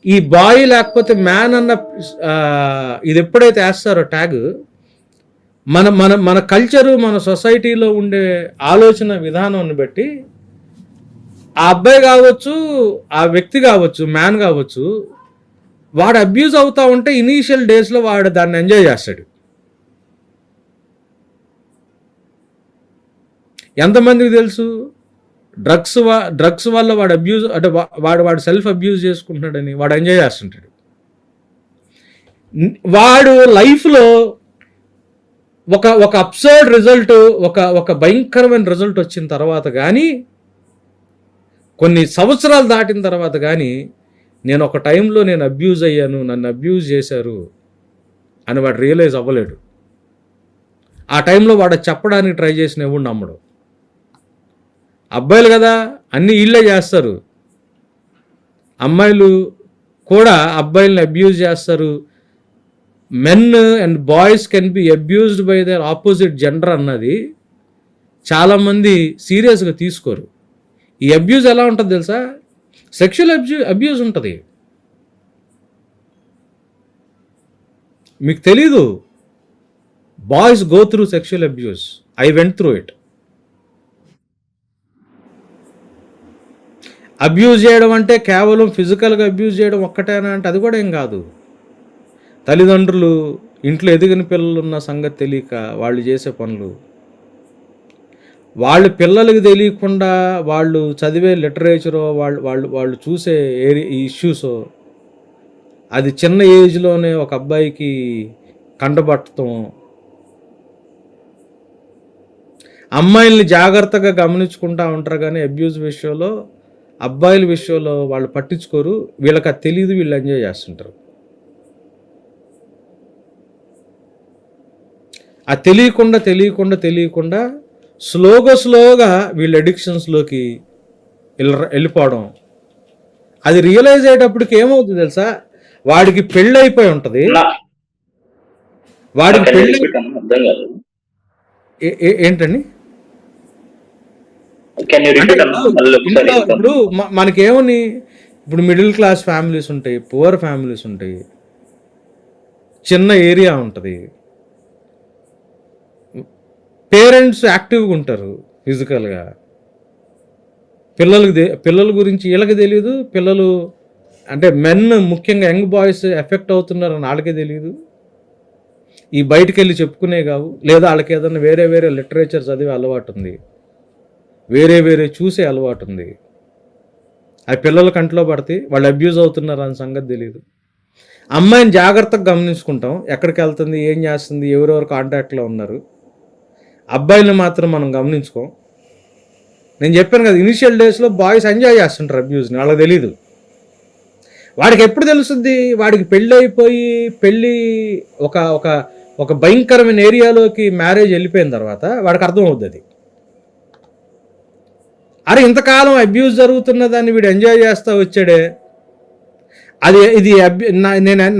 ఈ బాయ్ లేకపోతే మ్యాన్ అన్న ఇది ఎప్పుడైతే వేస్తారో ట్యాగ్, మన కల్చరు, మన సొసైటీలో ఉండే ఆలోచన విధానాన్ని బట్టి ఆ అబ్బాయి కావచ్చు, ఆ వ్యక్తి కావచ్చు, మ్యాన్ కావచ్చు, వాడు అబ్యూజ్ అవుతా ఉంటే ఇనీషియల్ డేస్లో వాడు దాన్ని ఎంజాయ్ చేస్తాడు. ఎంతమందికి తెలుసు డ్రగ్స్ వల్ల వాడు అబ్యూజ్, అంటే వాడు సెల్ఫ్ అబ్యూజ్ చేసుకుంటున్నాడని వాడు ఎంజాయ్ చేస్తుంటాడు. వాడు లైఫ్లో ఒక అబ్సర్డ్ రిజల్ట్, ఒక భయంకరమైన రిజల్ట్ వచ్చిన తర్వాత కానీ, కొన్ని సంవత్సరాలు దాటిన తర్వాత కానీ, నేను ఒక టైంలో నేను అబ్యూజ్ అయ్యాను, నన్ను అబ్యూజ్ చేశారు అని వాడు రియలైజ్ అవ్వలేడు. ఆ టైంలో వాడు చెప్పడానికి ట్రై చేసిన ఎవడు నమ్మడు. అబ్బాయిలు కదా, అన్నీ వీళ్ళే చేస్తారు. అమ్మాయిలు కూడా అబ్బాయిల్ని అబ్యూజ్ చేస్తారు. Men and boys can be abused by there opposite gender అన్నది చాలామంది సీరియస్గా తీసుకోరు. ఈ అబ్యూజ్ ఎలా ఉంటుంది తెలుసా? సెక్షువల్ అబ్యూజ్ ఉంటుంది. మీకు తెలీదు, boys go through sexual abuse. I went through it. Abuse చేయడం అంటే కేవలం ఫిజికల్గా అబ్యూజ్ చేయడం ఒక్కటేనా అంటే అది కూడా ఏం కాదు. తల్లిదండ్రులు ఇంట్లో ఎదిగిన పిల్లలు ఉన్న సంగతి తెలియక వాళ్ళు చేసే పనులు, వాళ్ళ పిల్లలకి తెలియకుండా వాళ్ళు చదివే లిటరేచరో వాళ్ళు వాళ్ళు వాళ్ళు చూసే ఇష్యూసో అది చిన్న ఏజ్లోనే ఒక అబ్బాయికి కంటబట్టడం. అమ్మాయిల్ని జాగ్రత్తగా గమనించుకుంటూ ఉంటారు కానీ అబ్యూజ్ విషయంలో, అబ్బాయిల విషయంలో వాళ్ళు పట్టించుకోరు. వీళ్ళకి అది తెలియదు, వీళ్ళు ఎంజాయ్ చేస్తుంటారు. అది తెలియకుండా స్లోగా వీళ్ళ అడిక్షన్స్లోకి వెళ్ళిపోవడం. అది రియలైజ్ అయ్యేటప్పటికి ఏమవుతుంది తెలుసా? వాడికి పెళ్ళి అయిపోయి ఉంటుంది. వాడికి పెళ్ళి ఏంటండి? ఇప్పుడు మనకేమని, ఇప్పుడు మిడిల్ క్లాస్ ఫ్యామిలీస్ ఉంటాయి, పువర్ ఫ్యామిలీస్ ఉంటాయి, చిన్న ఏరియా ఉంటుంది, పేరెంట్స్ యాక్టివ్గా ఉంటారు ఫిజికల్గా. పిల్లల గురించి వీళ్ళకి తెలియదు. పిల్లలు అంటే మెన్ ముఖ్యంగా యంగ్ బాయ్స్ ఎఫెక్ట్ అవుతున్నారని వాళ్ళకే తెలియదు. ఈ బయటికి వెళ్ళి చెప్పుకునే కావు, లేదా వాళ్ళకి ఏదైనా వేరే లిటరేచర్ చదివే అలవాటు ఉంది, వేరే చూసే అలవాటు ఉంది. ఆ పిల్లల కంట్లో పడితే వాళ్ళు అబ్యూజ్ అవుతున్నారు అన్న సంగతి తెలియదు. అమ్మాయిని జాగ్రత్తగా గమనించుకుంటాం, ఎక్కడికి వెళ్తుంది, ఏం చేస్తుంది, ఎవరెవరు కాంటాక్ట్లో ఉన్నారు. అబ్బాయిని మాత్రం మనం గమనించుకోం. నేను చెప్పాను కదా, ఇనిషియల్ డేస్లో బాయ్స్ ఎంజాయ్ చేస్తుంటారు అబ్యూజ్ని, వాళ్ళకి తెలీదు. వాడికి ఎప్పుడు తెలుస్తుంది? వాడికి పెళ్ళి అయిపోయి ఒక ఒక ఒక భయంకరమైన ఏరియాలోకి మ్యారేజ్ వెళ్ళిపోయిన తర్వాత వాడికి అర్థమవుతుంది అది. అరే ఇంతకాలం అబ్యూజ్ జరుగుతున్న దాన్ని వీడు ఎంజాయ్ చేస్తూ వచ్చాడే, ఇది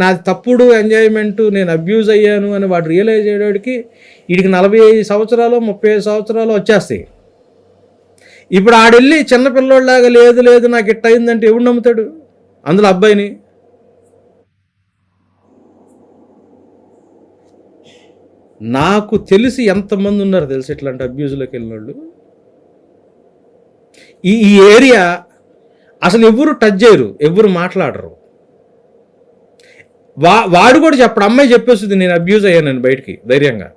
నా తప్పుడు ఎంజాయ్మెంటు, నేను అబ్యూజ్ అయ్యాను అని వాడు రియలైజ్ అయ్యేవాడికి వీడికి 45 సంవత్సరాలు 35 సంవత్సరాలు వచ్చేస్తాయి. ఇప్పుడు ఆడెళ్ళి చిన్నపిల్లోళ్ళలాగా లేదు నాకు ఇట్ట అయిందంటే ఎవడు నమ్ముతాడు అందులో అబ్బాయిని? నాకు తెలిసి ఎంతమంది ఉన్నారు తెలుసు ఇట్లాంటి అబ్యూజ్లోకి వెళ్ళిన వాళ్ళు. ఈ ఏరియా అసలు ఎవరు టచ్ చేయరు, ఎవరు మాట్లాడరు. వాడు కూడా చెప్పడు, అమ్మాయి చెప్పేస్తుంది నేను అబ్యూజ్ అయ్యాను బయటికి ధైర్యంగా.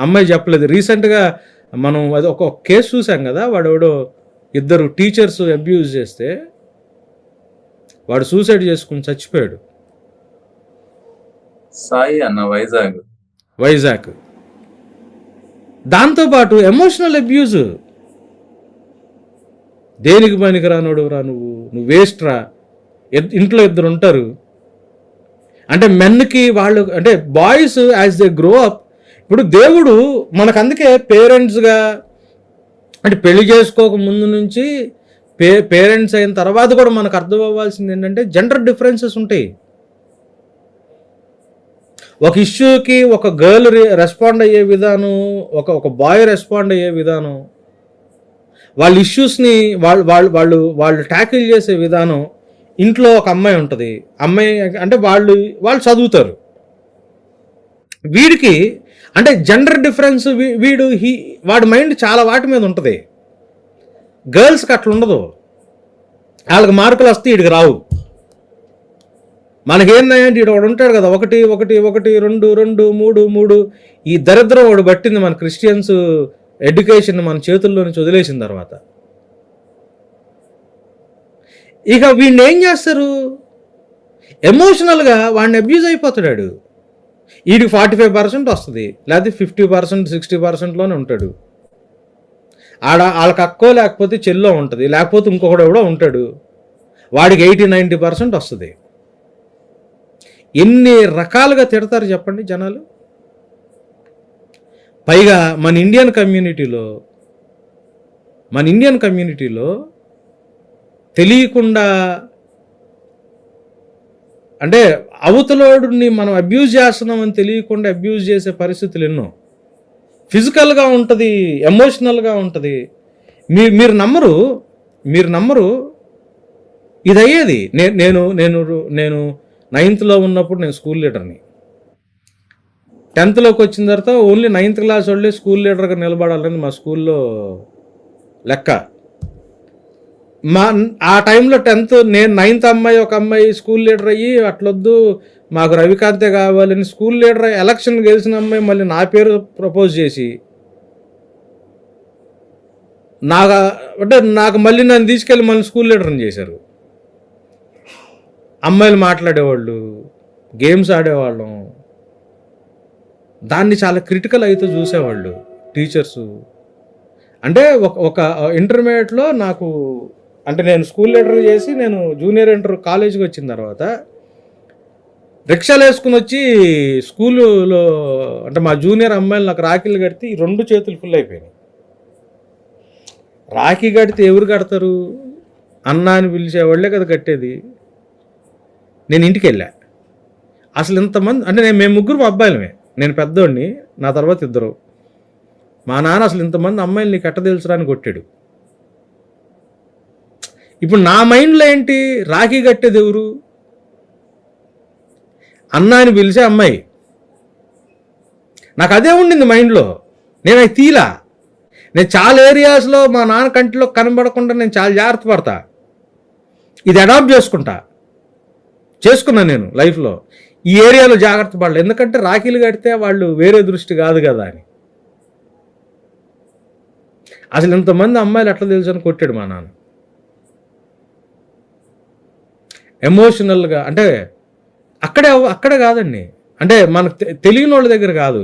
అమ్మాయి చెప్పలేదు. రీసెంట్గా మనం అది ఒక కేసు చూసాం కదా, వాడెవడో 2 టీచర్స్ అబ్యూజ్ చేస్తే వాడు సూసైడ్ చేసుకుని చచ్చిపోయాడు. సాయి అన్న వైజాగ్. దాంతోపాటు ఎమోషనల్ అబ్యూజ్. దేనికి పనికిరానోడురా నువ్వు వేస్ట్ రా. ఇంట్లో 2 ఉంటారు అంటే మెన్కి వాళ్ళు అంటే boys as they grow up. ఇప్పుడు దేవుడు మనకు అందుకే పేరెంట్స్గా అంటే పెళ్లి చేసుకోక ముందు నుంచి పేరెంట్స్ అయిన తర్వాత కూడా మనకు అర్థం అవ్వాల్సింది ఏంటంటే జెండర్ డిఫరెన్సెస్ ఉంటాయి. ఒక ఇష్యూకి ఒక గర్ల్ రెస్పాండ్ అయ్యే విధానం, ఒక బాయ్ రెస్పాండ్ అయ్యే విధానం, వాళ్ళ ఇష్యూస్ని వాళ్ళు ట్యాకిల్ చేసే విధానం. ఇంట్లో ఒక అమ్మాయి ఉంటుంది, అమ్మాయి అంటే వాళ్ళు చదువుతారు. వీడికి అంటే జెండర్ డిఫరెన్స్, వాడి మైండ్ చాలా వాటి మీద ఉంటుంది. గర్ల్స్కి అట్లా ఉండదు. వాళ్ళకి మార్కులు వస్తే వీడికి రావు. మనకేందంటే వీడు వాడు ఉంటాడు కదా, 1 1 1 2 2 3 3. ఈ దరిద్రం వాడు పట్టింది మన క్రిస్టియన్స్ ఎడ్యుకేషన్ మన చేతుల్లో నుంచి వదిలేసిన తర్వాత. ఇక వీడిని ఏం చేస్తారు? ఎమోషనల్గా వాడిని అబ్యూజ్ అయిపోతాడు. వీడికి 45% వస్తుంది, లేకపోతే 50% 60%లోనే ఉంటాడు. వాళ్ళకి అక్కో లేకపోతే చెల్లో ఉంటుంది, లేకపోతే ఇంకొకడు కూడా ఉంటాడు, వాడికి 80-90% వస్తుంది. ఎన్ని రకాలుగా తిడతారు చెప్పండి జనాలు. పైగా మన ఇండియన్ కమ్యూనిటీలో తెలియకుండా అంటే అవతలోడిని మనం అబ్యూజ్ చేస్తున్నామని తెలియకుండా అబ్యూజ్ చేసే పరిస్థితులు ఎన్నో. ఫిజికల్గా ఉంటుంది, ఎమోషనల్గా ఉంటుంది. మీరు నమ్మరు ఇది అయ్యేది. నేను నేను నేను 9th ఉన్నప్పుడు నేను స్కూల్ లీడర్ని. 10th వచ్చిన తర్వాత ఓన్లీ 9th క్లాస్ వాళ్ళే స్కూల్ లీడర్గా నిలబడాలని మా స్కూల్లో లెక్క. ఆ టైంలో 10th నేను 9th అమ్మాయి ఒక అమ్మాయి స్కూల్ లీడర్ అయ్యి అట్లొద్దు మాకు రవికాంతే కావాలని స్కూల్ లీడర్ ఎలక్షన్ గెలిచిన అమ్మాయి మళ్ళీ నా పేరు ప్రపోజ్ చేసి నాకు మళ్ళీ నన్ను తీసుకెళ్ళి మళ్ళీ స్కూల్ లీడర్ని చేశారు. అమ్మాయిలు మాట్లాడేవాళ్ళు, గేమ్స్ ఆడేవాళ్ళం. దాన్ని చాలా క్రిటికల్ అయితే చూసేవాళ్ళు టీచర్సు. అంటే ఒక ఇంటర్మీడియట్లో నాకు అంటే నేను స్కూల్ లీడర్ చేసి నేను జూనియర్ ఇంటర్ కాలేజీకి వచ్చిన తర్వాత రిక్షాలు వేసుకుని వచ్చి స్కూలులో అంటే మా జూనియర్ అమ్మాయిలు నాకు రాఖీలు కడితే ఈ 2 చేతులు ఫుల్ అయిపోయినాయి. రాఖీ కడితే ఎవరు కడతారు? అన్న అని పిలిచేవాళ్ళే కదా కట్టేది. నేను ఇంటికి వెళ్ళా. అసలు ఇంతమంది అంటే మేము 3 అబ్బాయిలమే, నేను పెద్దోడిని, నా తర్వాత 2. మా నాన్న అసలు ఇంతమంది అమ్మాయిలు నీకు ఎట్ట తెలుసురా అని కొట్టాడు. ఇప్పుడు నా మైండ్లో ఏంటి? రాఖీ కట్టేది ఎవరు? అన్న అని పిలిచే అమ్మాయి. నాకు అదే ఉండింది మైండ్లో. నేను అది తీలా. నేను చాలా ఏరియాస్లో మా నాన్న కంటిలో కనబడకుండా నేను చాలా జాగ్రత్త పడతా. ఇది అడాప్ట్ చేసుకున్నా నేను లైఫ్లో. ఈ ఏరియాలో జాగ్రత్త పడలేదు, ఎందుకంటే రాఖీలు కడితే వాళ్ళు వేరే దృష్టి కాదు కదా అని. అసలు ఇంతమంది అమ్మాయిలు ఎట్లా తెలుసు అని కొట్టాడు మా నాన్న. ఎమోషనల్గా అంటే అక్కడే కాదండి, అంటే మనకు తెలియని వాళ్ళ దగ్గర కాదు.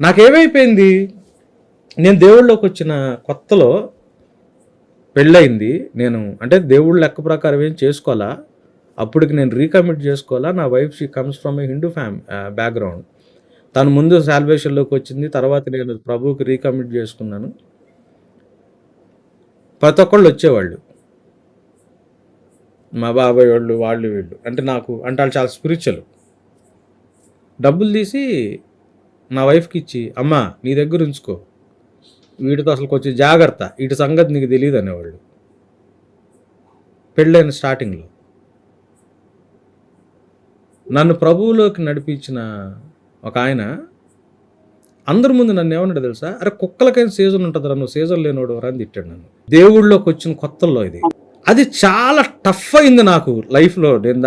నాకేమైపోయింది, నేను దేవుళ్ళలోకి వచ్చిన కొత్తలో పెళ్ళయింది. నేను అంటే దేవుళ్ళ లెక్క ప్రకారం ఏం చేసుకోవాలా, అప్పటికి నేను రీకమిట్ చేసుకోవాలా. నా wife she comes from A Hindu background. తను ముందు సాల్వేషన్లోకి వచ్చింది, తర్వాత నేను ప్రభువుకి రీకమిట్ చేసుకున్నాను. ప్రతి ఒక్కళ్ళు వచ్చేవాళ్ళు, మా బాబాయ్ వాళ్ళు వీళ్ళు అంటే నాకు అంటే వాళ్ళు చాలా స్పిరిచువల్. డబ్బులు తీసి నా వైఫ్కి ఇచ్చి, అమ్మా నీ దగ్గర ఉంచుకో, వీటితో అసలు కొంచెం జాగ్రత్త, వీటి సంగతి నీకు తెలియదు అనేవాళ్ళు పెళ్ళైన స్టార్టింగ్లో. నన్ను ప్రభువులోకి నడిపించిన ఒక ఆయన అందరి ముందు నన్ను ఏమన్నాడు తెలుసా? అరే కుక్కలకైనా సీజన్ ఉంటుంది, నువ్వు సీజన్ లేనోడు అని తిట్టాడు నన్ను. దేవుళ్ళలోకి వచ్చిన కొత్తల్లో అది చాలా టఫ్ అయింది నాకు లైఫ్లో. నేను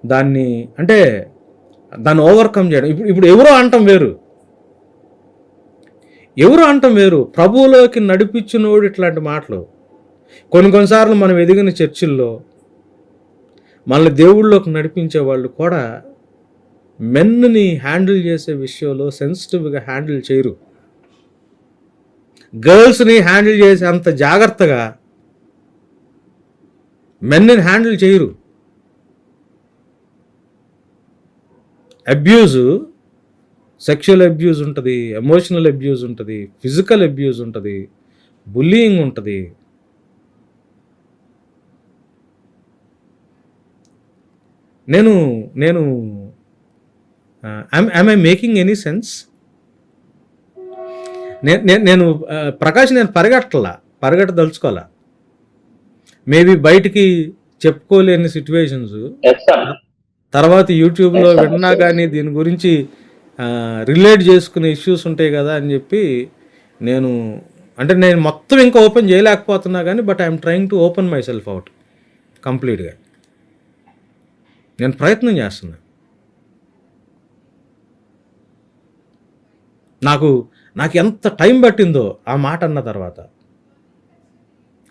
దాన్ని అంటే దాన్ని ఓవర్కమ్ చేయడం. ఇప్పుడు ఎవరో అంటాం వేరు, ప్రభువులోకి నడిపించినోడు ఇట్లాంటి మాటలు. కొన్నిసార్లు మనం ఎదిగిన చర్చిల్లో మనల్ని దేవుళ్ళలోకి నడిపించే వాళ్ళు కూడా మెన్ని హ్యాండిల్ చేసే విషయంలో సెన్సిటివ్గా హ్యాండిల్ చేయరు. గర్ల్స్ని హ్యాండిల్ చేసే అంత జాగ్రత్తగా మెన్ని హ్యాండిల్ చేయరు. అబ్యూజు, సెక్షువల్ అబ్యూజ్ ఉంటుంది, ఎమోషనల్ అబ్యూజ్ ఉంటుంది, ఫిజికల్ అబ్యూజ్ ఉంటుంది, బుల్లింగ్ ఉంటుంది. నేను am I making any sense? నేను ప్రకాష్ నేను పరిగెట్టదలుచుకోవాలా. మేబీ బయటికి చెప్పుకోలేని సిచ్యువేషన్స్ తర్వాత యూట్యూబ్లో విన్నా కానీ దీని గురించి రిలేట్ చేసుకునే ఇష్యూస్ ఉంటాయి కదా అని చెప్పి నేను మొత్తం ఇంకా ఓపెన్ చేయలేకపోతున్నా కానీ but I'm trying to open my self out కంప్లీట్గా. నేను ప్రయత్నం చేస్తున్నా. నాకు ఎంత టైం పట్టిందో ఆ మాట అన్న తర్వాత.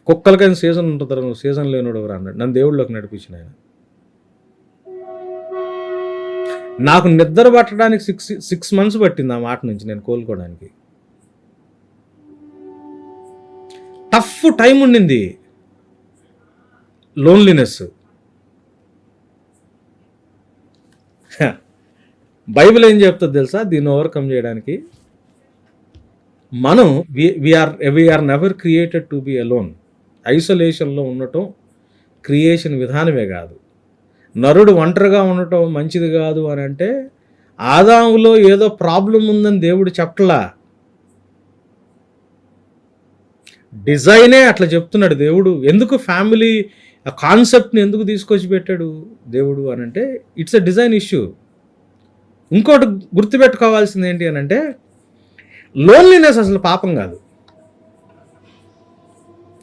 కుక్కలకైనా సీజన్ ఉంటుందా, నువ్వు సీజన్ లేనోడు ఎవరు అన్నాడు. నన్ను దేవుళ్ళలోకి నడిపించిన ఆయన. నాకు నిద్ర పట్టడానికి 6 months పట్టింది ఆ మాట నుంచి నేను కోలుకోవడానికి. టఫ్ టైం ఉండింది, లోన్లీనెస్. బైబిల్ ఏం చెప్తుంది తెలుసా దీన్ని ఓవర్కమ్ చేయడానికి? మనం we are never created to be alone. ఐసోలేషన్లో ఉండటం క్రియేషన్ విధానమే కాదు. నరుడు ఒంటరిగా ఉండటం మంచిది కాదు అని అంటే ఆదాములో ఏదో ప్రాబ్లం ఉందని దేవుడు చెప్పట్లా. డిజైనే అట్లా చెప్తున్నాడు దేవుడు. ఎందుకు ఫ్యామిలీ కాన్సెప్ట్ని ఎందుకు తీసుకొచ్చి పెట్టాడు దేవుడు అని అంటే ఇట్స్ ఎ డిజైన్ ఇష్యూ. ఇంకోటి గుర్తుపెట్టుకోవాల్సింది ఏంటి అని అంటే లోన్లీనెస్ అసలు పాపం కాదు.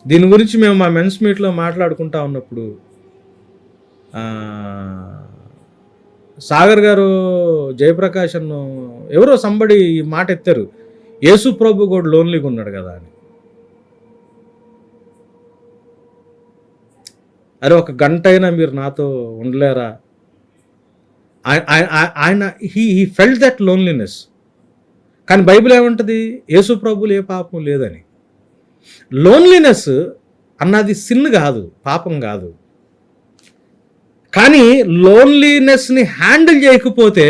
దీని గురించి మేము మా మెన్స్ మీట్లో మాట్లాడుకుంటా ఉన్నప్పుడు సాగర్ గారు, జయప్రకాష్ అన్న ఎవరో సంబడి ఈ మాట ఎత్తారు, యేసు ప్రభు కూడా లోన్లీగా ఉన్నాడు కదా అని. అరే ఒక గంట అయినా మీరు నాతో ఉండలేరా? ఆయన హీ ఫెల్ట్ దట్ లోన్లీనెస్. కానీ బైబిల్ ఏమంటుంది? యేసు ప్రభులు ఏ పాపం లేదని. లోన్లీనెస్ అన్నది సిన్ కాదు, పాపం కాదు. కానీ లోన్లీనెస్ని హ్యాండిల్ చేయకపోతే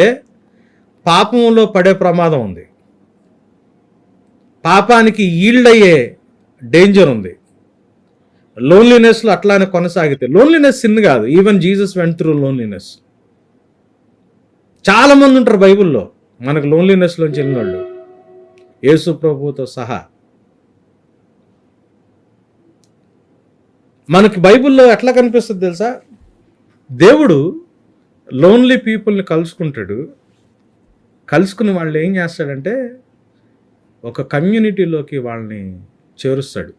పాపంలో పడే ప్రమాదం ఉంది, పాపానికి ఈల్డ్ అయ్యే డేంజర్ ఉంది. లోన్లీనెస్లో అట్లానే కొనసాగితే లోన్లీనెస్ సిన్ కాదు. Even Jesus went through loneliness. చాలామంది ఉంటారు బైబిల్లో మనకు లోన్లీనెస్లోంచి వెళ్ళిన వాళ్ళు, యేసు ప్రభువుతో సహా. మనకి బైబిల్లో ఎట్లా కనిపిస్తుంది తెలుసా? దేవుడు లోన్లీ పీపుల్ని కలుసుకుంటాడు. కలుసుకుని వాళ్ళు ఏం చేస్తాడంటే ఒక కమ్యూనిటీలోకి వాళ్ళని చేరుస్తాడు.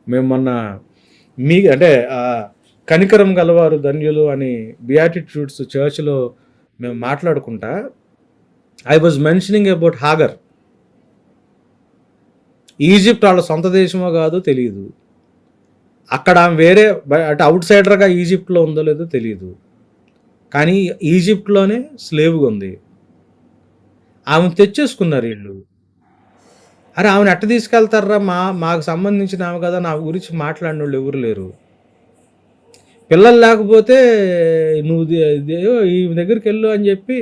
మేము మొన్న అంటే కనికరం గలవారు ధన్యులు అని బియాటిట్యూడ్స్ చర్చ్లో మేము మాట్లాడుకుంటా I was mentioning about Hagar. Egypt వాళ్ళ సొంత దేశమో కాదో తెలియదు, అక్కడ ఆమె వేరే అంటే అవుట్ సైడర్గా ఈజిప్ట్లో ఉందో లేదో తెలియదు, కానీ ఈజిప్ట్లోనే స్లేవ్గా ఉంది. ఆమెను తెచ్చేసుకున్నారు వీళ్ళు. అరే ఆమెను ఎట్ట తీసుకెళ్తారా? మాకు సంబంధించిన ఆమె కదా, నా గురించి మాట్లాడిన వాళ్ళు ఎవరు లేరు. పిల్లలు లేకపోతే నువ్వు ఈ దగ్గరికి వెళ్ళు అని చెప్పి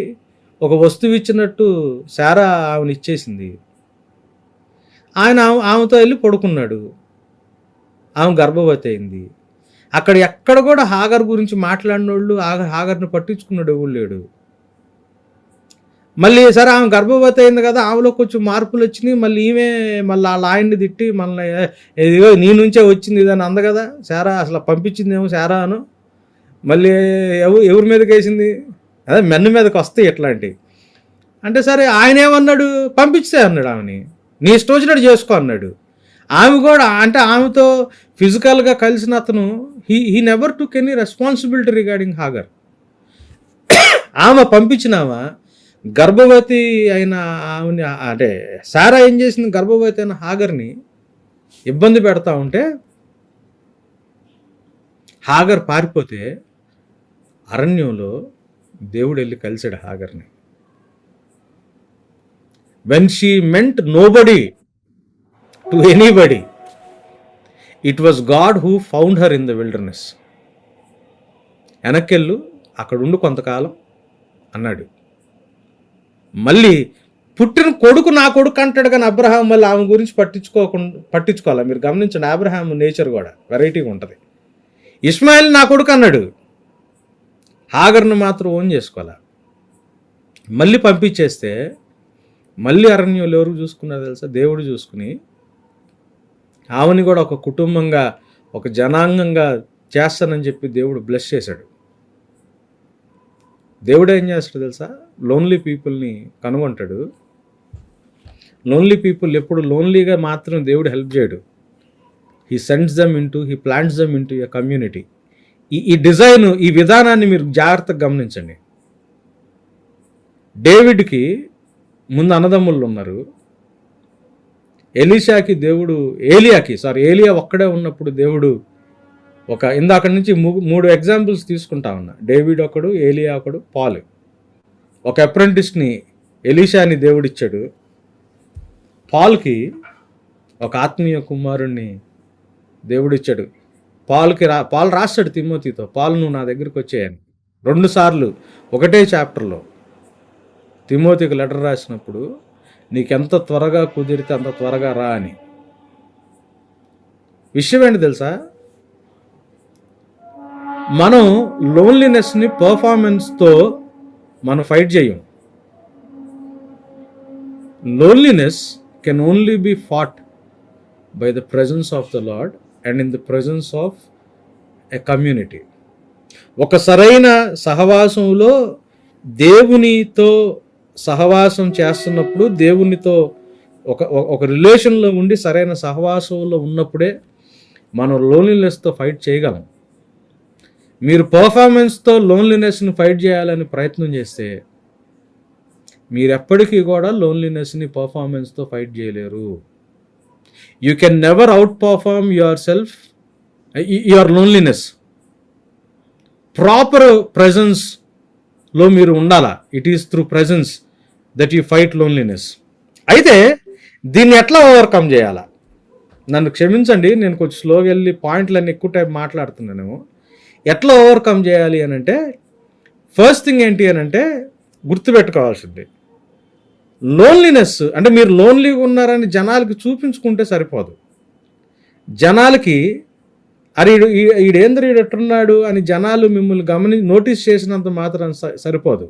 ఒక వస్తువు ఇచ్చినట్టు శారా ఆమెను ఇచ్చేసింది. ఆయన ఆమెతో వెళ్ళి పడుకున్నాడు. ఆమె గర్భవతి అయింది. అక్కడ ఎక్కడ కూడా హాగర్ గురించి మాట్లాడిన వాళ్ళు, హాగర్ని పట్టించుకున్నాడు ఎవరు లేడు. మళ్ళీ సరే ఆమె గర్భవతి అయింది కదా, ఆమెలో కొంచెం మార్పులు వచ్చినాయి. మళ్ళీ మళ్ళీ వాళ్ళ ఆయన్ని తిట్టి మళ్ళీ ఇదిగో నీ నుంచే వచ్చింది ఇదని అంద కదా శారా. అసలు పంపించిందేమో శారా అను. మళ్ళీ ఎవరి మీదకి వేసింది? అదే మెన్న మీదకి వస్తాయి ఇట్లాంటివి. అంటే సరే ఆయన ఏమన్నాడు? పంపించే అన్నాడు ఆమెని, నీ ఇష్టం వచ్చినట్టు చేసుకో అన్నాడు. ఆమె కూడా అంటే ఆమెతో ఫిజికల్గా కలిసిన అతను he never took any responsibility regarding Hagar. ఆమె పంపించినామా గర్భవతి అయిన ఆమెని అంటే సారా ఏం చేసింది? గర్భవతి అయిన హాగర్ని ఇబ్బంది పెడతా ఉంటే హాగర్ పారిపోతే అరణ్యంలో దేవుడు వెళ్ళి కలిసాడు హాగర్ని. When she meant nobody to anybody, it was God who found her in the wilderness. వెనక్కెళ్ళు, అక్కడ ఉండు కొంతకాలం అన్నాడు. మళ్ళీ పుట్టిన కొడుకు నా కొడుకు అంటాడు, కానీ అబ్రహాం మళ్ళీ ఆమె గురించి పట్టించుకోవాలి. మీరు గమనించండి, అబ్రహాం నేచర్ కూడా వెరైటీగా ఉంటుంది. ఇస్మాయిల్ నా కొడుకు అన్నాడు, హాగర్ను మాత్రం ఓన్ చేసుకోవాలా. మళ్ళీ పంపించేస్తే మళ్ళీ అరణ్యంలో ఎవరు చూసుకున్నారు తెలుసా? దేవుడు చూసుకుని ఆమెని కూడా ఒక కుటుంబంగా, ఒక జనాంగంగా చేస్తానని చెప్పి దేవుడు బ్లెస్ చేశాడు. దేవుడు ఏం చేస్తాడు తెలుసా? లోన్లీ పీపుల్ని కనుగొంటాడు. లోన్లీ పీపుల్ ఎప్పుడు లోన్లీగా మాత్రం దేవుడు హెల్ప్ చేయడు. He plants them into a community. ఈ డిజైన్, ఈ విధానాన్ని మీరు జాగ్రత్తగా గమనించండి. డేవిడ్కి ముందు అన్నదమ్ముళ్ళు ఉన్నారు. ఏలియా ఒక్కడే ఉన్నప్పుడు దేవుడు ఇందాక నుంచి 3 ఎగ్జాంపుల్స్ తీసుకుంటా ఉన్నా. డేవిడ్ ఒకడు, ఏలియా ఒకడు, పాల్. ఒక అప్రెంటిస్ని ఎలీషాని దేవుడిచ్చాడు. పాల్కి ఒక ఆత్మీయ కుమారుణ్ణి దేవుడిచ్చాడు. పాల్ రాస్తాడు తిమోతితో, పాల్ నువ్వు నా దగ్గరికి వచ్చేయని 2 సార్లు ఒకటే చాప్టర్లో తిమోతికి లెటర్ రాసినప్పుడు, నీకెంత త్వరగా కుదిరితే అంత త్వరగా రా అని. విషయం ఏంటి తెలుసా, మనం లోన్లీనెస్ని పర్ఫార్మెన్స్తో మనం ఫైట్ చేయం. Loneliness can only be fought by the presence of the Lord and in the presence of a community. ఒక సరైన సహవాసంలో దేవునితో సహవాసం చేస్తున్నప్పుడు, దేవునితో ఒక రిలేషన్లో ఉండి సరైన సహవాసంలో ఉన్నప్పుడే మనం లోన్లీనెస్తో ఫైట్ చేయగలం. మీరు పర్ఫార్మెన్స్తో లోన్లీనెస్ని ఫైట్ చేయాలని ప్రయత్నం చేస్తే మీరు ఎప్పటికీ కూడా లోన్లీనెస్ని పర్ఫార్మెన్స్తో ఫైట్ చేయలేరు. You can never outperform yourself your loneliness. Proper ప్రెజెన్స్లో మీరు ఉండాలా. It is through presence that you fight loneliness. అయితే దీన్ని ఎట్లా ఓవర్కమ్ చేయాలా? నన్ను క్షమించండి, నేను కొంచెం స్లోగా వెళ్ళి పాయింట్లన్నీ ఎక్కువ టైం మాట్లాడుతున్నానేమో. ఎట్లా ఓవర్కమ్ చేయాలి అని అంటే, ఫస్ట్ థింగ్ ఏంటి అని అంటే గుర్తుపెట్టుకోవాల్సింది, లోన్లీనెస్ అంటే మీరు లోన్లీగా ఉన్నారని జనాలకి చూపించుకుంటే సరిపోదు. జనాలకి అరే ఈడేంద్ర ఈడెట్టున్నాడు అని జనాలు మిమ్మల్ని నోటీస్ చేసినంత మాత్రం సరిపోదు.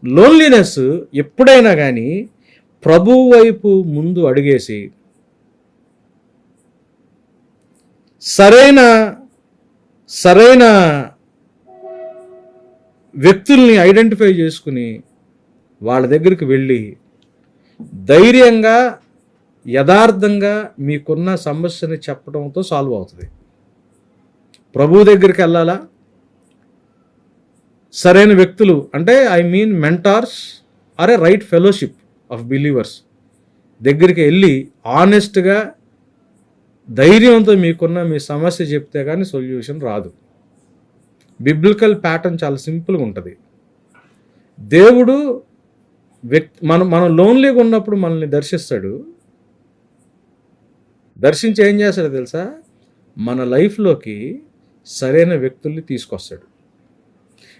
లోన్లీనెస్ ఎప్పుడైనా కానీ ప్రభువు వైపు ముందు అడుగేసి సరైన వ్యక్తుల్ని ఐడెంటిఫై చేసుకుని వాళ్ళ దగ్గరికి వెళ్ళి ధైర్యంగా యథార్థంగా మీకున్న సమస్యని చెప్పడంతో సాల్వ్ అవుతుంది. ప్రభువు దగ్గరికి వెళ్ళాలా? సరైన వ్యక్తులు అంటే I mean mentors or a right fellowship of believers దగ్గరికి వెళ్ళి ఆనెస్ట్గా ధైర్యంతో మీకున్న మీ సమస్య చెప్తే కానీ సొల్యూషన్ రాదు. బిబ్లికల్ ప్యాటర్న్ చాలా సింపుల్గా ఉంటుంది. దేవుడు మనం లోన్లీగా ఉన్నప్పుడు మనల్ని దర్శిస్తాడు. దర్శించి ఏం చేస్తాడో తెలుసా? మన లైఫ్లోకి సరైన వ్యక్తుల్ని తీసుకొస్తాడు.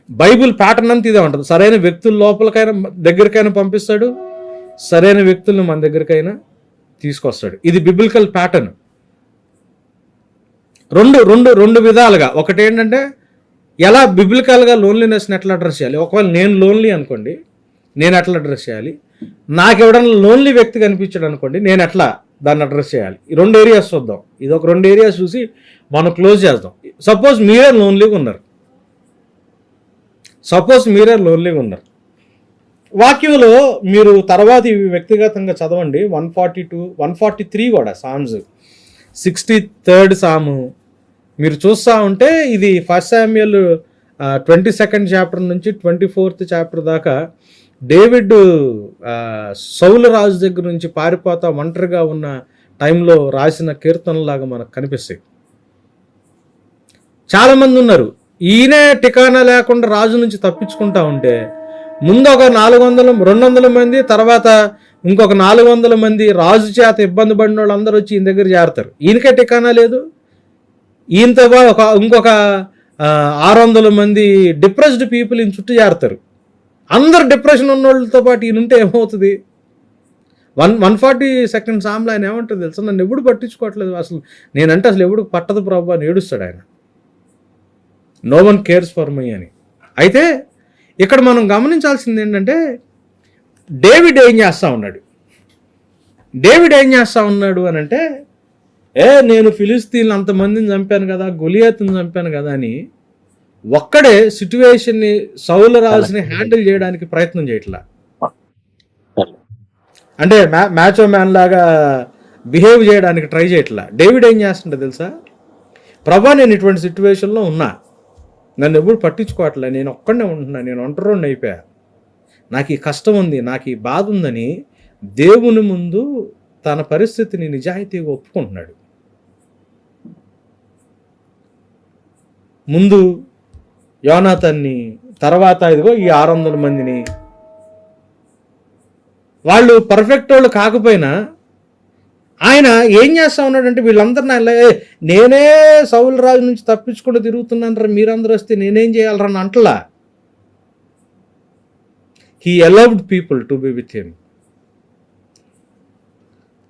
బైబిల్ ప్యాటర్న్ అంతా ఇదే ఉంటుంది. సరైన వ్యక్తుల లోపలికైనా దగ్గరికైనా పంపిస్తాడు, సరైన వ్యక్తులను మన దగ్గరికైనా తీసుకొస్తాడు. ఇది బిబ్లికల్ ప్యాటర్న్. రెండు విధాలుగా. ఒకటి ఏంటంటే ఎలా బిబ్లికల్గా లోన్లీనెస్ని ఎట్లా అడ్రస్ చేయాలి. ఒకవేళ నేను లోన్లీ అనుకోండి, నేను ఎట్లా అడ్రస్ చేయాలి. నాకు ఎవడన్నా లోన్లీ వ్యక్తి కనిపించాడు అనుకోండి, నేను ఎట్లా దాన్ని అడ్రస్ చేయాలి. ఈ 2 ఏరియాస్ చూద్దాం. ఇది ఒక 2 ఏరియాస్ చూసి మనం క్లోజ్ చేద్దాం. సపోజ్ మీరే లోన్లీగా ఉన్నారు. వాక్యంలో మీరు తర్వాత ఇవి వ్యక్తిగతంగా చదవండి. 142, 143 కూడా సామ్స్, 63rd సాము మీరు చూస్తూ ఉంటే ఇది 1 శామ్యూయల్ 22nd చాప్టర్ నుంచి 24th చాప్టర్ దాకా డేవిడ్ సౌలు రాజు దగ్గర నుంచి పారిపోతా ఒంటరిగా ఉన్న టైంలో రాసిన కీర్తనలాగా మనకు కనిపిస్తాయి. చాలామంది ఉన్నారు. ఈయనే టికానా లేకుండా రాజు నుంచి తప్పించుకుంటా ఉంటే ముందు ఒక 200 మంది, తర్వాత ఇంకొక 400 మంది రాజు చేత ఇబ్బంది పడిన వాళ్ళు అందరూ వచ్చి ఈయన దగ్గర చేరతారు. ఈయనకే టికానా లేదు. ఈయనతో ఇంకొక 600 మంది డిప్రెస్డ్ పీపుల్ ఈయన చుట్టూ చేరతారు. అందరు డిప్రెషన్ ఉన్న వాళ్ళతో పాటు ఈయన ఉంటే ఏమవుతుంది? 142nd సామ్లో ఆయన ఏమంటారు తెలుసా? నన్ను ఎప్పుడు పట్టించుకోవట్లేదు, అసలు నేనంటే అసలు ఎప్పుడు పట్టదు ప్రభు అని ఏడుస్తాడు ఆయన. No one cares for my అని. అయితే ఇక్కడ మనం గమనించాల్సింది ఏంటంటే డేవిడ్ ఏం చేస్తూ ఉన్నాడు అని అంటే, నేను ఫిలిస్తీన్లు అంతమందిని చంపాను కదా, గొలియాతుని చంపాను కదా అని ఒక్కడే సిచ్యువేషన్ని సౌలు రాజుని హ్యాండిల్ చేయడానికి ప్రయత్నం చేయట్లా. అంటే మ్యాచో మ్యాన్ లాగా బిహేవ్ చేయడానికి ట్రై చేయట్లా. డేవిడ్ ఏం చేస్తుంటే తెలుసా? ప్రభా, నేను ఇటువంటి సిచ్యువేషన్లో ఉన్నా, నన్ను ఎప్పుడు పట్టించుకోవట్లే, నేను ఒక్కడనే ఉంటున్నా, నేను ఒంటరిని అయిపోయా, నాకు ఈ కష్టం ఉంది, నాకు ఈ బాధ ఉందని దేవుని ముందు తన పరిస్థితిని నిజాయితీగా ఒప్పుకుంటున్నాడు. ముందు యోనాతాన్ని, తర్వాత ఇదిగో ఈ 600 మందిని. వాళ్ళు పర్ఫెక్ట్ వాళ్ళు కాకపోయినా ఆయన ఏం చేస్తా ఉన్నాడంటే వీళ్ళందరినీ నేనే సౌలు రాజు నుంచి తప్పించుకుంటూ తిరుగుతున్నాను, మీరందరూ వస్తే నేనేం చేయాలరా అని అంటలా. He allowed people to be with him.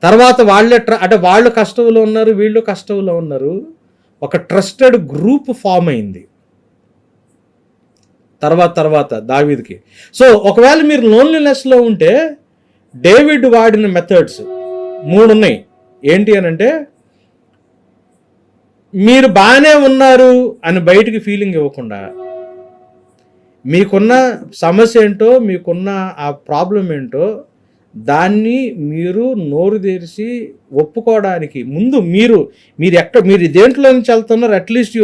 తర్వాత వాళ్ళే అంటే వాళ్ళు కష్టంలో ఉన్నారు, వీళ్ళు కష్టంలో ఉన్నారు. ఒక ట్రస్టెడ్ గ్రూప్ ఫామ్ అయింది తర్వాత దావీదుకి. సో ఒకవేళ మీరు లోన్లీనెస్లో ఉంటే డేవిడ్ వాడిన మెథడ్స్ 3 ఉన్నాయి. ఏంటి అని అంటే, మీరు బాగానే ఉన్నారు అని బయటికి ఫీలింగ్ ఇవ్వకుండా, మీకున్న సమస్య ఏంటో, మీకున్న ఆ ప్రాబ్లం ఏంటో దాన్ని మీరు నోరు తెరిచి ఒప్పుకోవడానికి ముందు మీరు దేంట్లో నుంచి వెళ్తున్నారు, at least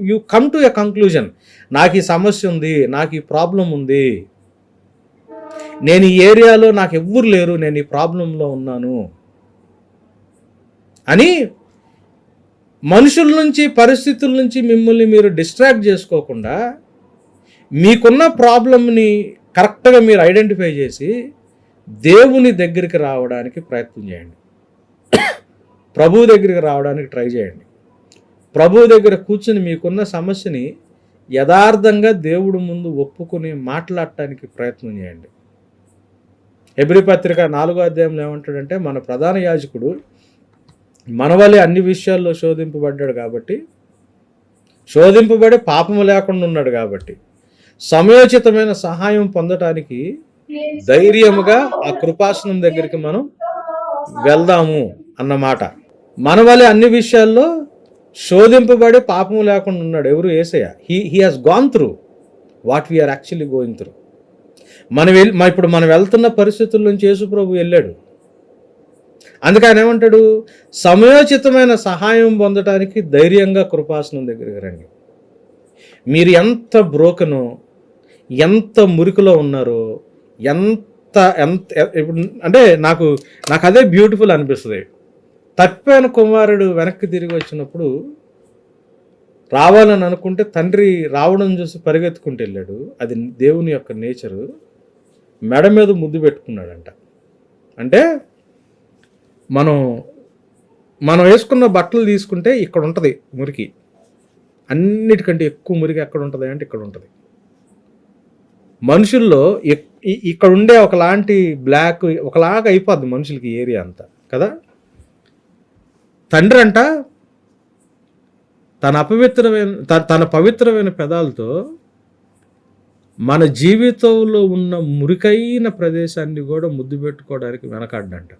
you come to a conclusion. నాకు ఈ సమస్య ఉంది, నాకు ఈ ప్రాబ్లం ఉంది, నేను ఈ ఏరియాలో నాకు ఎవ్వరు లేరు, నేను ఈ ప్రాబ్లంలో ఉన్నాను అని మనుషుల నుంచి, పరిస్థితుల నుంచి మిమ్మల్ని మీరు డిస్ట్రాక్ట్ చేసుకోకుండా మీకున్న ప్రాబ్లంని కరెక్ట్గా మీరు ఐడెంటిఫై చేసి దేవుని దగ్గరికి రావడానికి ప్రయత్నం చేయండి. ప్రభువు దగ్గరికి రావడానికి ట్రై చేయండి. ప్రభువు దగ్గర కూర్చుని మీకున్న సమస్యని యథార్థంగా దేవుడి ముందు ఒప్పుకొని మాట్లాడటానికి ప్రయత్నం చేయండి. హెబ్రీ పత్రిక 4వ అధ్యాయంలో ఏమంటాడంటే, మన ప్రధాన యాజకుడు మన వలె అన్ని విషయాల్లో శోధింపబడ్డాడు కాబట్టి, శోధింపబడి పాపము లేకుండా ఉన్నాడు కాబట్టి, సమయోచితమైన సహాయం పొందటానికి ధైర్యముగా ఆ కృపాసనం దగ్గరికి మనం వెళ్దాము అన్నమాట. మన వలె అన్ని విషయాల్లో శోధింపబడి పాపము లేకుండా ఉన్నాడు ఎవరు? Yesayya. He has gone through what we are actually going through. ఇప్పుడు మనం వెళ్తున్న పరిస్థితుల నుంచి యేసు ప్రభు వెళ్ళాడు. అందుకే ఆయన ఏమంటాడు, సమయోచితమైన సహాయం పొందటానికి ధైర్యంగా కృపాసనం దగ్గరికి రండి. మీరు ఎంత బ్రోకనో, ఎంత మురికిలో ఉన్నారో, ఎంత ఇప్పుడు అంటే నాకు అదే బ్యూటిఫుల్ అనిపిస్తుంది. తప్పిపోయిన కుమారుడు వెనక్కి తిరిగి వచ్చినప్పుడు రావాలని అనుకుంటే తండ్రి రావడం చూసి పరిగెత్తుకుంటూ వెళ్ళాడు. అది దేవుని యొక్క నేచరు. మెడ మీద ముద్దు పెట్టుకున్నాడంట. అంటే మనం వేసుకున్న బట్టలు తీసుకుంటే ఇక్కడ ఉంటుంది మురికి, అన్నిటికంటే ఎక్కువ మురికి ఎక్కడ ఉంటుంది అంటే ఇక్కడ ఉంటుంది. మనుషుల్లో ఇక్కడ ఉండే ఒకలాంటి బ్లాక్ ఒకలాగా అయిపోద్ది మనుషులకి ఏరియా అంతా కదా. తండ్రి అంట తన పవిత్రమైన పెదాలతో మన జీవితంలో ఉన్న మురికైన ప్రదేశాన్ని కూడా ముద్దు పెట్టుకోవడానికి వెనకాడ్డంట.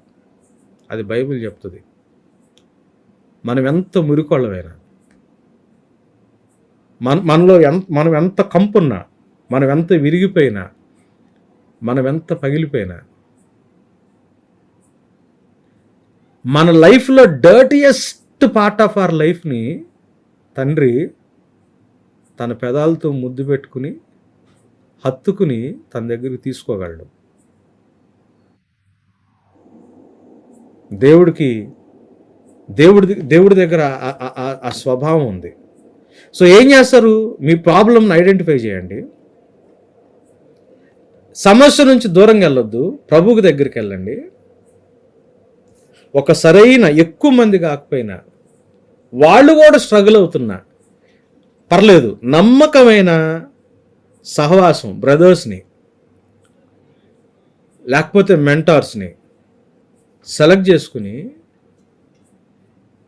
అది బైబిల్ చెప్తుంది. మనం ఎంత మురికోళ్ళమైనా, మనలో మనం ఎంత కంపున్నా, మనం ఎంత విరిగిపోయినా, మనం ఎంత పగిలిపోయినా, మన లైఫ్లో డర్టియెస్ట్ పార్ట్ ఆఫ్ అవర్ లైఫ్ని తండ్రి తన పెదాలతో ముద్దు పెట్టుకుని హత్తుకుని తన దగ్గరికి తీసుకోగలడు. దేవుడి దగ్గర ఆ స్వభావం ఉంది. సో ఏం చేస్తారు? మీ ప్రాబ్లంని ఐడెంటిఫై చేయండి. సమస్య నుంచి దూరంగా వెళ్ళొద్దు, ప్రభువుకి దగ్గరికి వెళ్ళండి. ఒక సరైన ఎక్కువ మంది కాకపోయినా, వాళ్ళు కూడా స్ట్రగుల్ అవుతున్నా పర్లేదు, నమ్మకమైన సహవాసం, బ్రదర్స్ని లేకపోతే మెంటార్స్ని సెలెక్ట్ చేసుకుని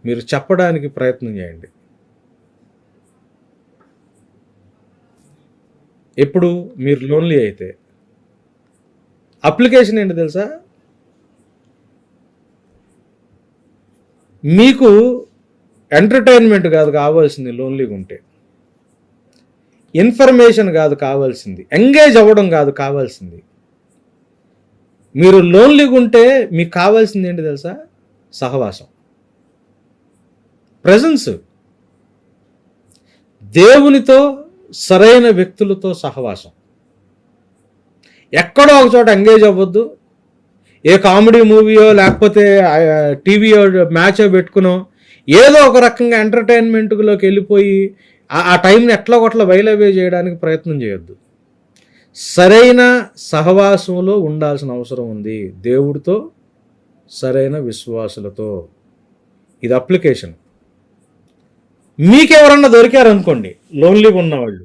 మీరు చెప్పడానికి ప్రయత్నం చేయండి. ఎప్పుడు మీరు లోన్లీ అయితే అప్లికేషన్ ఏంటి తెలుసా? మీకు ఎంటర్టైన్మెంట్ కాదు కావాల్సింది లోన్లీగా ఉంటే, ఇన్ఫర్మేషన్ కాదు కావాల్సింది, ఎంగేజ్ అవ్వడం కాదు కావాల్సింది. మీరు లోన్లీగా ఉంటే మీకు కావాల్సింది ఏంటి తెలుసా? సహవాసం, ప్రెజెన్స్. దేవునితో, సరైన వ్యక్తులతో సహవాసం. ఎక్కడో ఒక చోట ఎంగేజ్ అవ్వద్దు. ఏ కామెడీ మూవీయో లేకపోతే టీవీయో మ్యాచో పెట్టుకునో ఏదో ఒక రకంగా ఎంటర్టైన్మెంట్లోకి వెళ్ళిపోయి ఆ టైంని ఎట్లా వైలవే చేయడానికి ప్రయత్నం చేయొద్దు. సరైన సహవాసంలో ఉండాల్సిన అవసరం ఉంది, దేవుడితో, సరైన విశ్వాసులతో. ఇది అప్లికేషన్. మీకెవరన్నా దొరికారనుకోండి లోన్లీగా ఉన్నవాళ్ళు,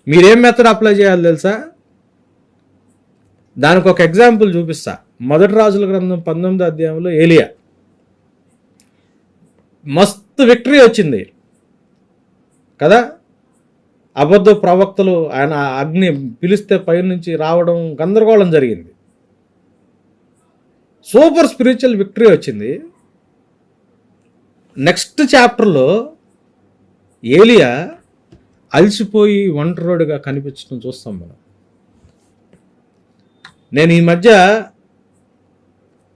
మీరేం మెథడ్ అప్లై చేయాలి తెలుసా? దానికి ఒక ఎగ్జాంపుల్ చూపిస్తా. మొదటి రాజుల గ్రంథం 19వ అధ్యాయంలో ఏలియా మస్తు విక్టరీ వచ్చింది కదా. అబద్ధ ప్రవక్తలు ఆయన అగ్ని పిలిస్తే పైనుంచి రావడం గందరగోళం జరిగింది. సూపర్ స్పిరిచువల్ విక్టరీ వచ్చింది. నెక్స్ట్ చాప్టర్లో ఏలియా అలసిపోయి ఒంటరోడుగా కనిపించడం చూస్తాం మనం. నేను ఈ మధ్య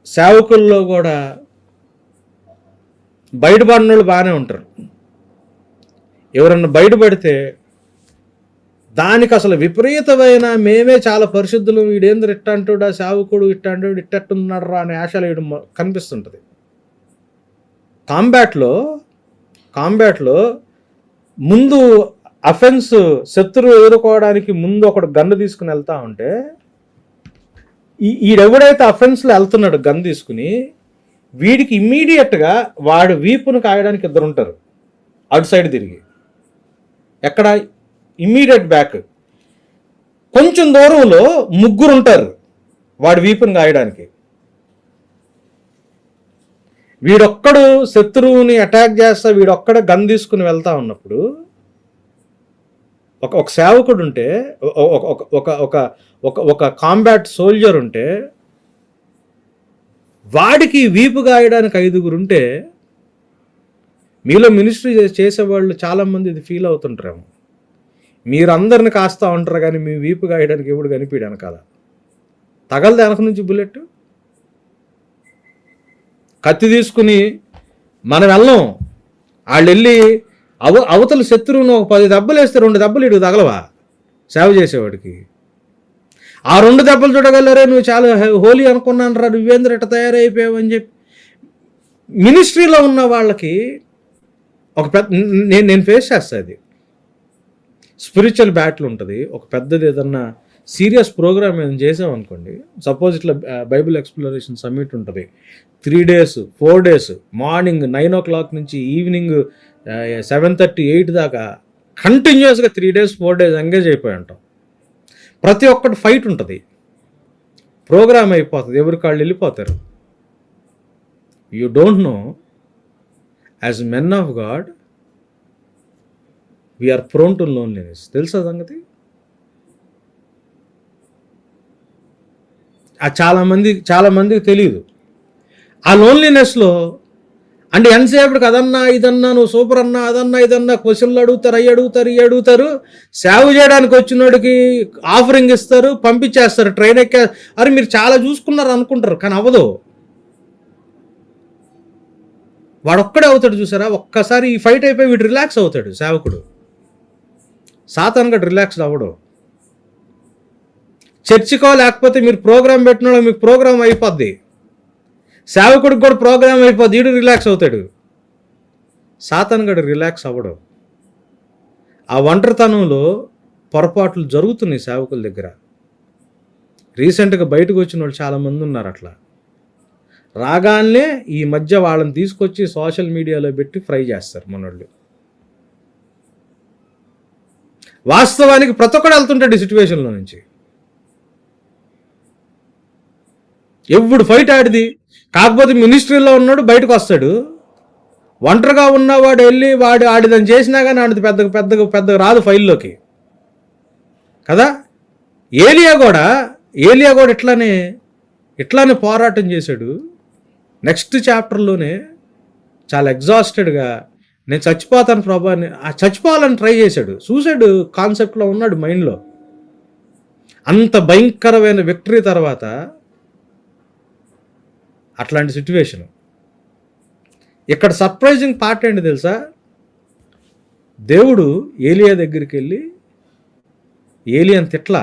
సేవకుల్లో కూడా బయటపడిన వాళ్ళు బాగానే ఉంటారు. ఎవరన్నా బయటపడితే దానికి అసలు విపరీతమైన మేమే చాలా పరిశుద్ధులు, వీడేంద్ర ఇట్ట అంటాడు, ఆ సేవకుడు ఇట్ట అంటాడు, ఇట్టట్టున్నాడు రా అనే ఆశలు వేయడం కనిపిస్తుంటుంది. కాంబాట్లో ముందు అఫెన్స్ శత్రువు ఎదుర్కోవడానికి ముందు ఒకడు గన్ను తీసుకుని వెళ్తా ఉంటే ఈడెవడైతే అఫెన్స్లో వెళ్తున్నాడు గన్ తీసుకుని, వీడికి ఇమ్మీడియట్గా వాడు వీపును కాయడానికి ఇద్దరు ఉంటారు అటు సైడ్ తిరిగి. ఎక్కడ? Immediate back. కొంచెం దూరంలో ముగ్గురు ఉంటారు వాడు వీపును కాయడానికి. వీడొక్కడు శత్రువుని అటాక్ చేస్తా వీడొక్కడ గన్ తీసుకుని వెళ్తా ఉన్నప్పుడు ఒక సేవకుడు ఉంటే, ఒక కాంబాట్ సోల్జర్ ఉంటే, వాడికి వీపు గాయడానికి 5గురు ఉంటే, మీలో మినిస్ట్రీ చేసేవాళ్ళు చాలామంది ఇది ఫీల్ అవుతుంటారేమో. మీరు అందరిని కాస్తా ఉంటారు కానీ మీ వీపు గాయడానికి ఎప్పుడు కనిపించాను కదా. తగలదు వెనక నుంచి బుల్లెట్. కత్తి తీసుకుని మనం వెళ్ళం. వాళ్ళు వెళ్ళి అవతల శత్రువును ఒక 10 దెబ్బలు వేస్తే 2 దెబ్బలు ఇటు తగలవా సేవ చేసేవాడికి? ఆ 2 దెబ్బలు చూడగలరే నువ్వు చాలా హోలీ అనుకున్నాను రా, నువ్వేంద్ర ఎట్ట తయారైపోయావు అని చెప్పి మినిస్ట్రీలో ఉన్న వాళ్ళకి ఒక పెద్ద నేను ఫేస్ చేస్తా. అది స్పిరిచువల్ బ్యాటిల్ ఉంటుంది. ఒక పెద్దది ఏదన్నా సీరియస్ ప్రోగ్రామ్ ఏదైనా చేసామనుకోండి, సపోజ్ ఇట్లా బైబిల్ ఎక్స్ప్లోరేషన్ సమ్మిట్ ఉంటుంది, 3 days 4 days, మార్నింగ్ 9 o'clock నుంచి ఈవినింగ్ 7:30 8 దాకా కంటిన్యూస్గా 3 days 4 days ఎంగేజ్ అయిపోయి ఉంటాం. ప్రతి ఒక్కటి ఫైట్ ఉంటుంది. ప్రోగ్రామ్ అయిపోతుంది, ఎవరికి వాళ్ళు వెళ్ళిపోతారు. You don't know, as men of God we are prone to loneliness. తెలుసా సంగతి? చాలామందికి తెలియదు. ఆ లోన్లీనెస్లో అంటే ఎంతసేపటికి అదన్నా ఇదన్నా, నువ్వు సూపర్ అన్నా, అదన్నా ఇదన్నా, క్వశ్చన్లు అడుగుతారు, అవి అడుగుతారు. సేవ చేయడానికి వచ్చినోడికి ఆఫరింగ్ ఇస్తారు, పంపించేస్తారు, ట్రైన్ ఎక్కే. అరే మీరు చాలా చూసుకున్నారు అనుకుంటారు, కానీ అవ్వదు. వాడొక్కడే అవుతాడు. చూసారా, ఒక్కసారి ఈ ఫైట్ అయిపోయి వీడు రిలాక్స్ అవుతాడు సేవకుడు. సాతానుగా రిలాక్స్డ్ అవ్వడు. చర్చికో లేకపోతే మీరు ప్రోగ్రామ్ పెట్టిన మీకు ప్రోగ్రామ్ అయిపోద్ది, సేవకుడికి కూడా ప్రోగ్రామ్ అయిపోద్ది, వీడు రిలాక్స్ అవుతాడు. సాతానుగాడు రిలాక్స్ అవ్వడు. ఆ ఒంటరితనంలో పొరపాట్లు జరుగుతున్నాయి సేవకుల దగ్గర. రీసెంట్గా బయటకు వచ్చిన వాళ్ళు చాలామంది ఉన్నారు అట్లా. రాగానే ఈ మధ్య వాళ్ళని తీసుకొచ్చి సోషల్ మీడియాలో పెట్టి ఫ్రై చేస్తారు మనోళ్ళు. వాస్తవానికి ప్రతి ఒక్కడు వెళ్తుంటాడు ఈ సిచ్యువేషన్లో నుంచి. ఎప్పుడు ఫైట్ ఆడిది. కాకపోతే మినిస్ట్రీలో ఉన్నాడు బయటకు వస్తాడు. ఒంటరిగా ఉన్నవాడు వెళ్ళి వాడు ఆడిదని చేసినా కానీ ఆడిది పెద్దగా రాదు ఫైల్లోకి కదా. ఏలియా కూడా ఇట్లానే పోరాటం చేశాడు. నెక్స్ట్ చాప్టర్లోనే చాలా ఎగ్జాస్టెడ్గా నేను చచ్చిపోతాను ప్రభా అని చచ్చిపోవాలని ట్రై చేశాడు. సూసైడ్ కాన్సెప్ట్లో ఉన్నాడు మైండ్లో. అంత భయంకరమైన విక్టరీ తర్వాత అట్లాంటి సిచ్యువేషన్. ఇక్కడ సర్ప్రైజింగ్ పార్ట్ ఏంటి తెలుసా? దేవుడు ఏలియా దగ్గరికి వెళ్ళి ఏలియాని తిట్లా.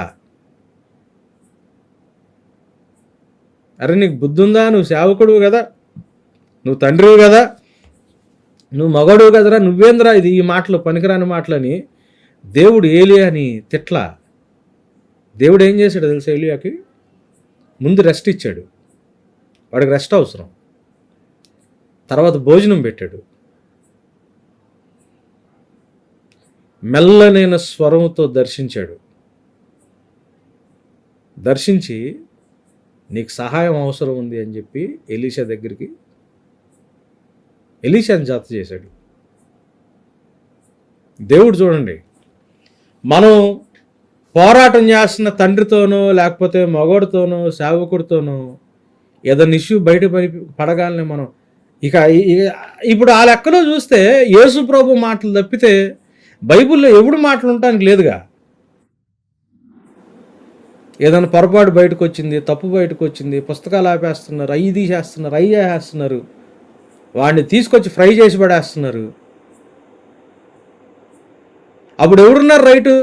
అరే నీకు బుద్ధి ఉందా? నువ్వు సేవకుడు కదా, నువ్వు తండ్రివి కదా, నువ్వు మగడు కదరా, నువ్వేంద్రా ఇది ఈ మాటలు పనికిరాని మాటలని దేవుడు ఏలియాని తిట్లా. దేవుడు ఏం చేశాడు తెలుసా? ఏలియాకి ముందు రెస్ట్ ఇచ్చాడు. వాడికి రెస్ట్ అవసరం. తర్వాత భోజనం పెట్టాడు. మెల్లనైన స్వరంతో దర్శించాడు. దర్శించి నీకు సహాయం అవసరం ఉంది అని చెప్పి ఎలీషా దగ్గరికి ఎలీషాని జత చేశాడు. దేవుడు చూడండి, మనం పోరాటం చేస్తున్న తండ్రితోనో లేకపోతే మగోడితోనో సేవకుడితోనో ఏదైనా ఇష్యూ బయట పడగాలని మనం ఇప్పుడు ఆ లెక్కలో చూస్తే యేసు ప్రభు మాటలు తప్పితే బైబిల్లో ఎవడు మాటలు ఉండటానికి లేదుగా. ఏదైనా పొరపాటు బయటకు వచ్చింది, తప్పు బయటకు వచ్చింది, పుస్తకాలు ఆపేస్తున్నారు, అయ్యి తీసేస్తున్నారు, అయ్యి చేసేస్తున్నారు, వాడిని తీసుకొచ్చి ఫ్రై చేసి పడేస్తున్నారు. అప్పుడు ఎవరున్నారు రైటు?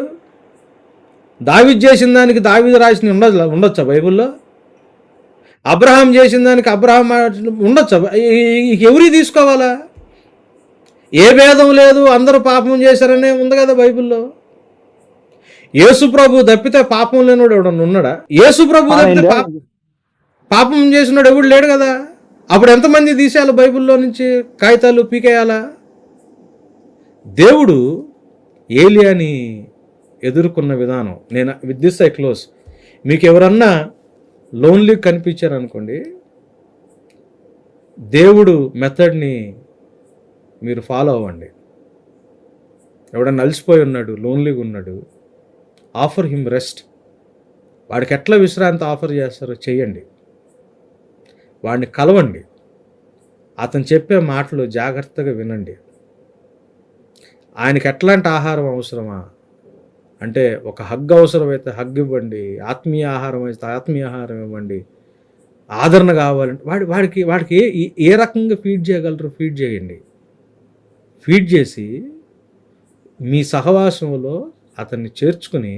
దావీదు చేసిన దానికి దావీదు రాసిన ఉండొచ్చా బైబిల్లో? అబ్రహాం చేసిన దానికి అబ్రహాం ఉండొచ్చా? ఎవరికి తీసుకోవాలా? ఏ భేదం లేదు, అందరూ పాపం చేశారనే ఉంది కదా బైబిల్లో. యేసు ప్రభు తప్పితే పాపం లేనివాడు ఎవడన్నా ఉన్నాడా? యేసు ప్రభు తప్పితే పాపం చేసినాడు ఎవడు లేడు కదా. అప్పుడు ఎంతమంది తీసేయాలి బైబిల్లో నుంచి? కాగితాలు పీకేయాలా? దేవుడు ఏలియాని ఎదుర్కొన్న విధానం, నేను విత్ దిస్ ఐ క్లోజ్. మీకు ఎవరన్నా లోన్లీ కనిపించారనుకోండి, దేవుడు మెథడ్ని మీరు ఫాలో అవ్వండి. ఎవడన్నా అలసిపోయి ఉన్నాడు, లోన్లీగా ఉన్నాడు, ఆఫర్ హిమ్ రెస్ట్. వాడికి ఎట్లా విశ్రాంతి ఆఫర్ చేస్తారో చేయండి. వాడిని కలవండి, అతను చెప్పే మాటలు జాగ్రత్తగా వినండి. ఆయనకి ఎట్లాంటి ఆహారం అవసరమా అంటే, ఒక హగ్ అవసరమైతే హగ్ ఇవ్వండి, ఆత్మీయ ఆహారం అయితే ఆత్మీయ ఆహారం ఇవ్వండి, ఆదరణ కావాలంటే వాడికి ఏ రకంగా ఫీడ్ చేయగలరు ఫీడ్ చేయండి. ఫీడ్ చేసి మీ సహవాసంలో అతన్ని చేర్చుకుని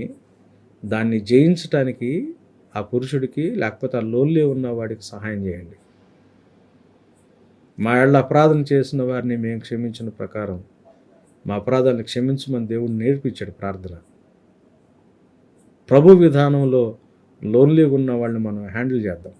దాన్ని జయించడానికి ఆ పురుషుడికి లేకపోతే ఆ లోన్లీ ఉన్న వాడికి సహాయం చేయండి. మా ఏళ్ళ అపరాధం చేసిన వారిని మేము క్షమించిన ప్రకారం మా అపరాధాలను క్షమించమని దేవుడు నేర్పించాడు ప్రార్థన. ప్రభు విధానంలో లోన్లీగా ఉన్న వాళ్ళని మనం హ్యాండిల్ చేద్దాం.